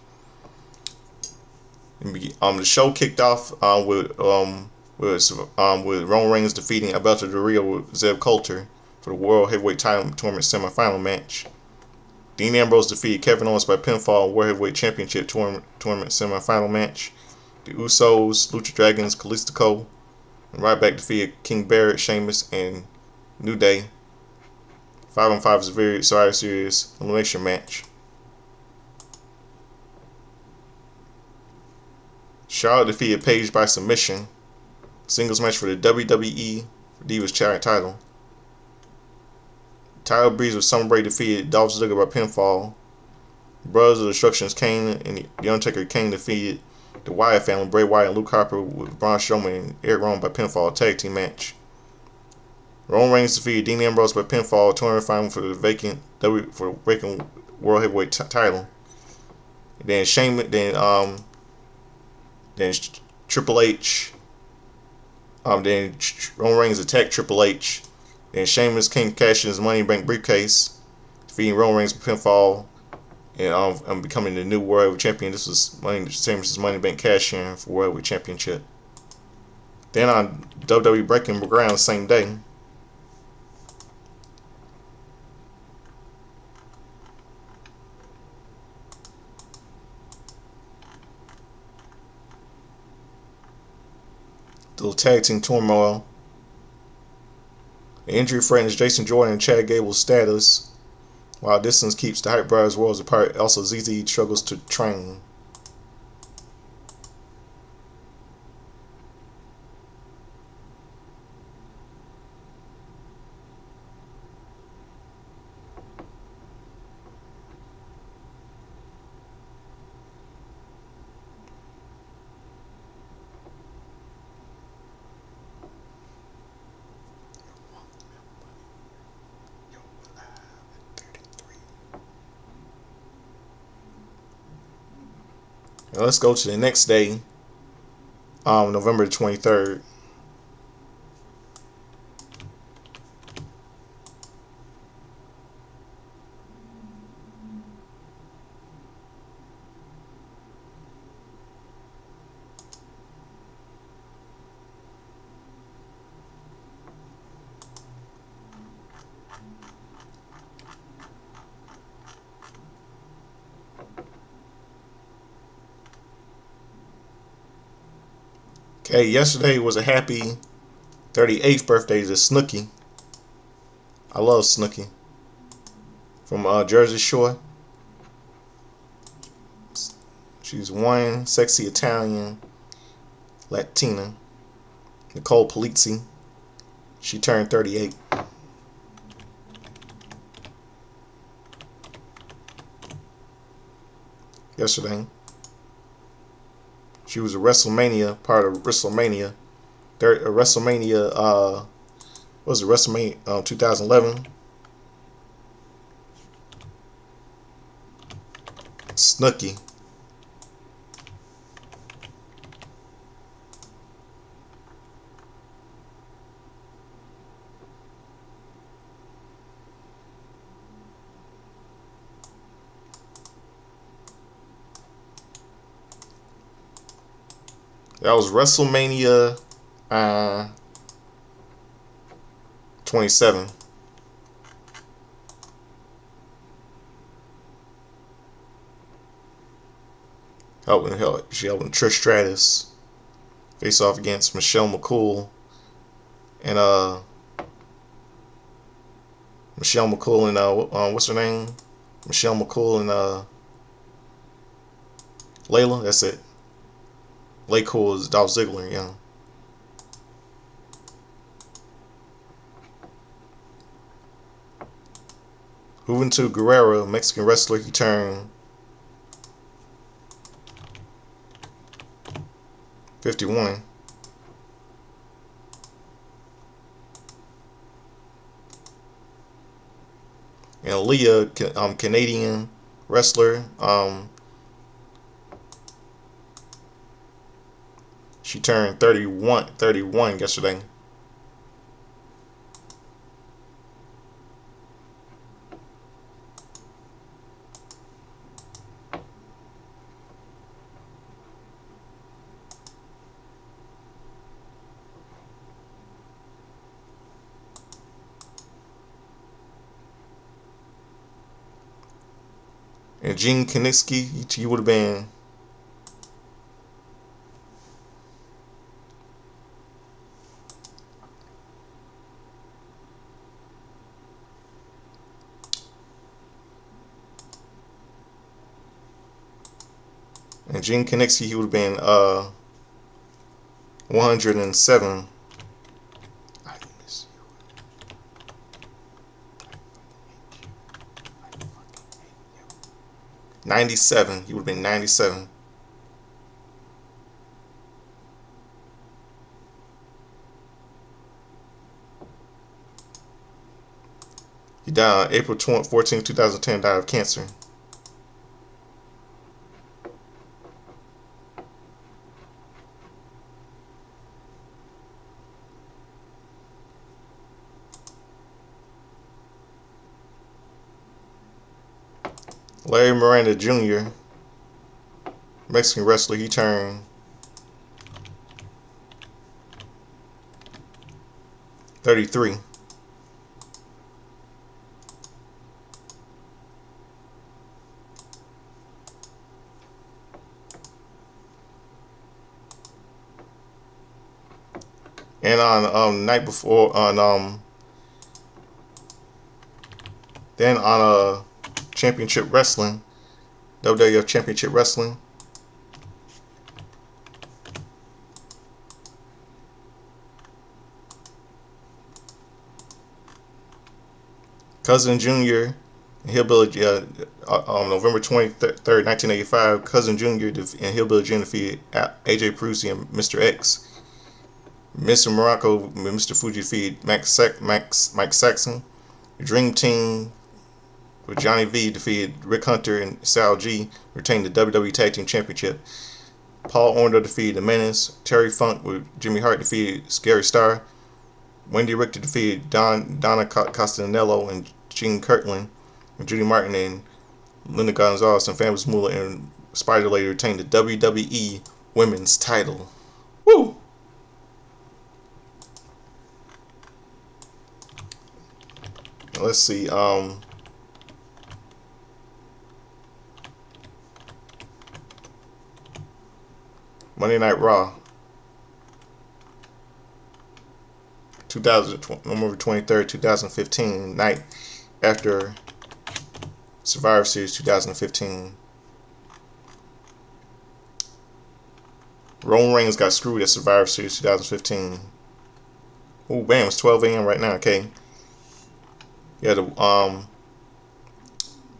The show kicked off with Roman Reigns defeating Alberto Del Rio with Zeb Coulter for the World Heavyweight Title Tournament semifinal match. Dean Ambrose defeated Kevin Owens by pinfall World Heavyweight Championship Tournament semifinal match. The Usos, Lucha Dragons, Kalisto, and Ryback defeated King Barrett, Sheamus, and New Day. 5-on-5 Survivor Series elimination match. Charlotte defeated Paige by submission. Singles match for the WWE Divas title. Tyler Breeze with Summer Rae defeated Dolph Ziggler by pinfall. Brothers of Destruction's Kane and The Undertaker Kane defeated the Wyatt family, Bray Wyatt and Luke Harper, with Braun Strowman and Eric Rowan by pinfall tag team match. Roman Reigns defeated Dean Ambrose by pinfall tournament final for the vacant World Heavyweight title. Then then Triple H. Then Roman Reigns attacked Triple H. Then Sheamus came to cash in his Money in the Bank briefcase, defeating Roman Reigns by pinfall and becoming the new World Heavyweight Champion. This was Sheamus' Money in the Bank cash in for World Heavyweight Championship. Then on WWE Breaking Ground the same day, the tag team turmoil. The injury threatens Jason Jordan and Chad Gable's status, while distance keeps the Hype Brothers worlds apart. Also, ZZ struggles to train. Now let's go to the next day, November 23rd. Okay, yesterday was a happy 38th birthday to Snooki. I love Snooki from Jersey Shore. She's one sexy Italian Latina. Nicole Polizzi. She turned 38. Yesterday. She was a WrestleMania, part of WrestleMania. WrestleMania, what was it, WrestleMania 2011? Snooki. That was WrestleMania 27. She helping Trish Stratus face off against Michelle McCool and what's her name? Michelle McCool and Layla. That's it. Lay Cool is Dolph Ziggler, yeah. Juventud Guerrero, Mexican wrestler, he turned 51. And Leah, Canadian wrestler, She turned 31 yesterday. And Gene Kinitsky, he would have been. And Gene Kinitsky, he would have been 107. 97. He would have been 97. He died on April 14, 2010, died of cancer. Larry Miranda Jr., Mexican wrestler, he turned 33. And on night before, then on Championship Wrestling, WWF Championship Wrestling, Cousin Jr. Hillbilly, on November 23rd, 1985, Cousin Jr. and Hillbilly Jr. defeated AJ Prusi and Mr. X. Mr. Morocco and Mr. Fuji defeated Mike Saxon. The Dream Team with Johnny V defeated Rick Hunter and Sal G, retained the WWE Tag Team Championship. Paul Orndorff defeated The Menace. Terry Funk with Jimmy Hart defeated Scary Star. Wendy Richter defeated Donna Castanello and Gene Kirtland. And Judy Martin and Linda Gonzalez and Fabulous Moolah and Spider Lady retained the WWE Women's title. Woo! Let's see. Monday Night Raw, November 23rd, 2015, night after Survivor Series 2015. Roman Reigns got screwed at Survivor Series 2015. Oh, bam! It's 12 a.m. right now. Okay. Yeah, the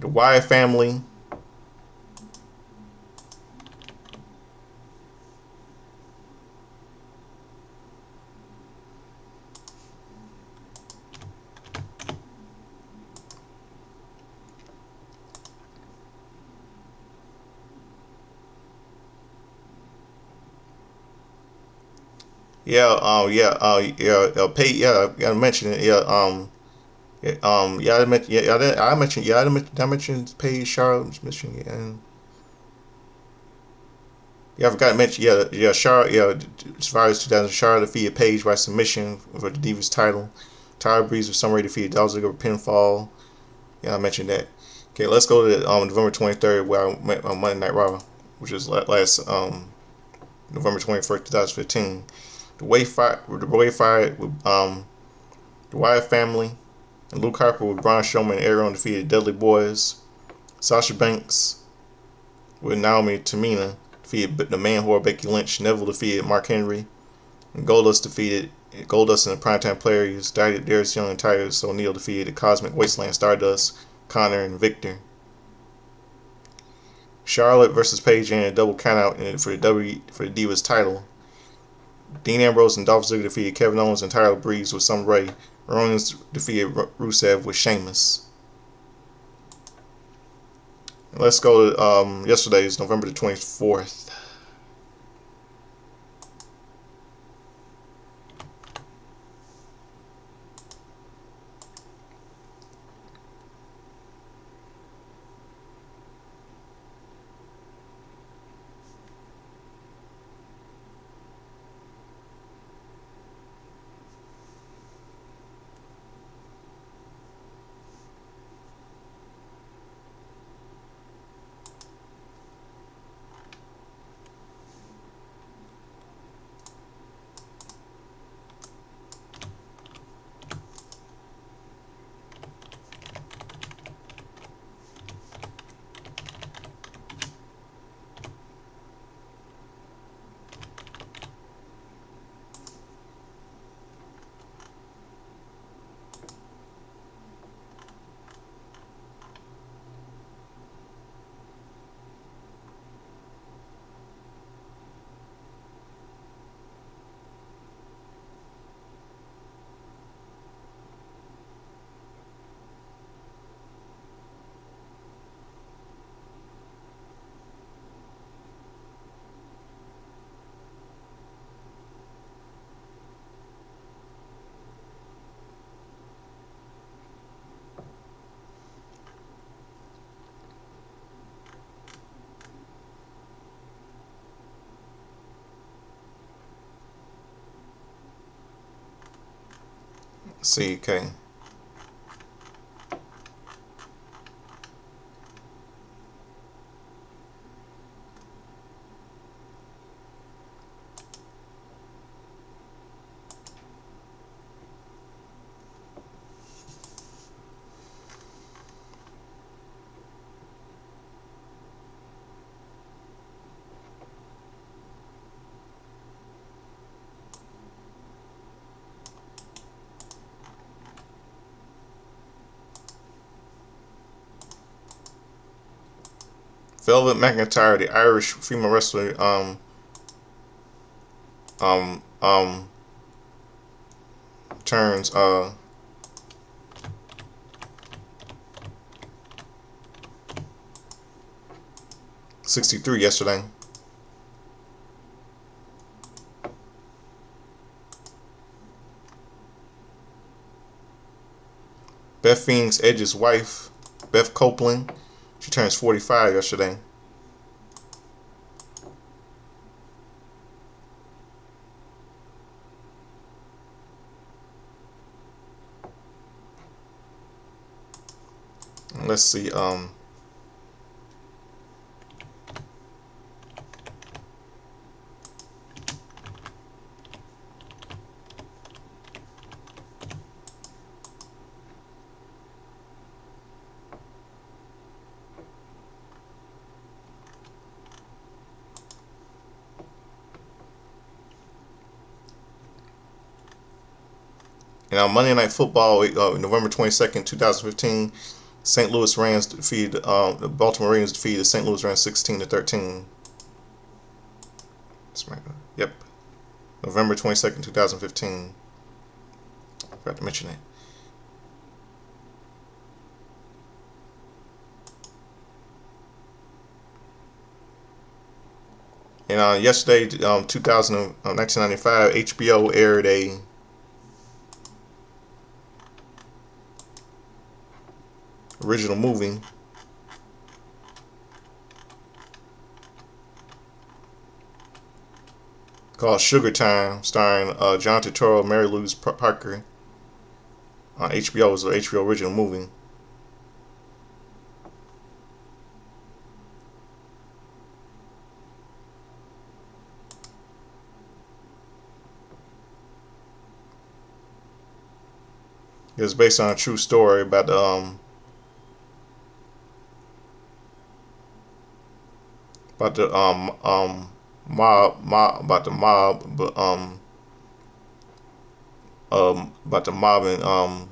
Wyatt family. I mentioned it. I mentioned Paige, Charlotte, mentioned, and I forgot to mention, Charlotte, Survivor 2000, Charlotte defeated Paige by submission for the Divas title. Tyler Breeze with summary defeated Dolph Ziggler pinfall. Yeah, I mentioned that. Okay, let's go to November 23rd, where I met on Monday Night Raw, which was last November 21st, 2015. The Wwe fight with the Wyatt family and Luke Harper with Braun Strowman and Aaron defeated Dudley Boys. Sasha Banks with Naomi Tamina defeated the Man Whore Becky Lynch. Neville defeated Mark Henry. And Goldust and the Primetime Players. Darius Young and Titus O'Neil defeated the Cosmic Wasteland Stardust, Connor and Victor. Charlotte versus Paige in a double countout for the Divas title. Dean Ambrose and Dolph Ziggler defeated Kevin Owens and Tyler Breeze with Some Ray. Rollins defeated Rusev with Sheamus. Let's go to yesterday's November the 24th. CK. Velvet McIntyre, the Irish female wrestler, um, um, turns 63 yesterday. Beth Phoenix, Edge's wife, Beth Copeland, she turns 45 yesterday. Let's see. And on Monday Night Football, November 22nd, 2015, St. Louis Rams defeated the Baltimore Ravens defeated the St. Louis Rams 16-13. Yep, November 22nd, 2015. Forgot to mention it. And yesterday, 1995, HBO aired a original movie called Sugar Time, starring John Turturro, Mary Louise Parker. On HBO, it was an HBO original movie. It was based on a true story about the mob, but about the mob and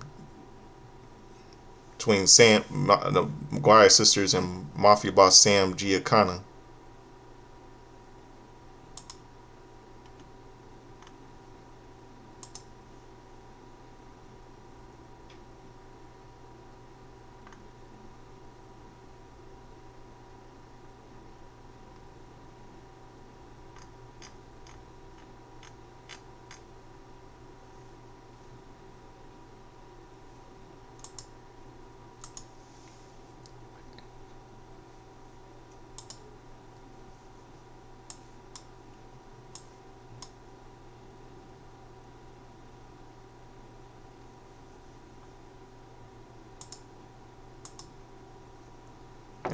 between the McGuire sisters and mafia boss Sam Giancana.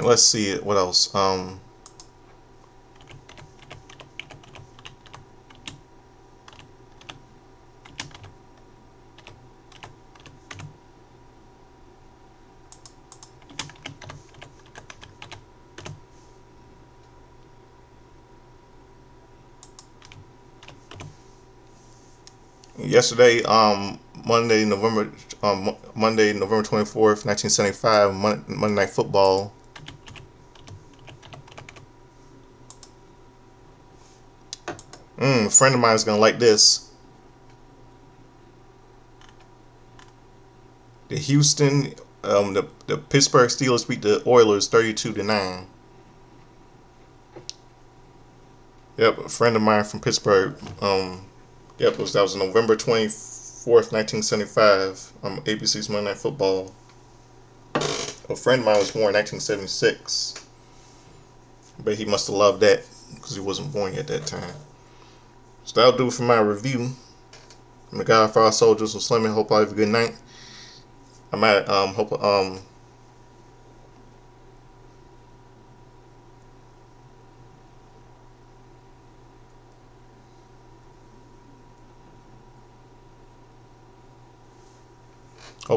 And let's see what else. Yesterday, Monday, November 24th, 1975, Monday Night Football. A friend of mine is gonna like this. The the Pittsburgh Steelers beat the Oilers 32-9. Yep, a friend of mine from Pittsburgh. That was November 24th, 1975. ABC's Monday Night Football. A friend of mine was born in 1976, but he must have loved that because he wasn't born yet at that time. So that'll do it for my review. I'm the Godfather Soldiers with Slimming. Hope I have a good night. I might hope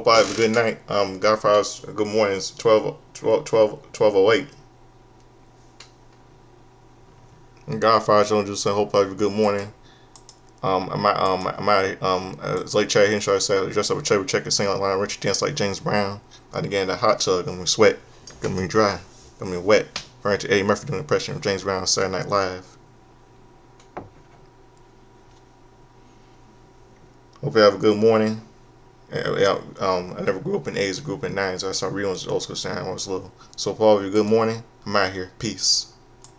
I have a good night. Godfather's good morning. It's 12:08. Godfather Soldiers. I hope I have a good morning. It's like Chad Henshaw said, dress up a Chevy check and sing like Lionel Richie, dance like James Brown. Like again, that hot tub, gonna be sweat, gonna be dry, gonna be wet. Referring to Eddie Murphy doing an impression of James Brown on Saturday Night Live. Hope you have a good morning. I never grew up in '80s, I grew up in '90s. I saw reruns of old school sound when I was little. So, Paul, good morning. I'm out here. Peace.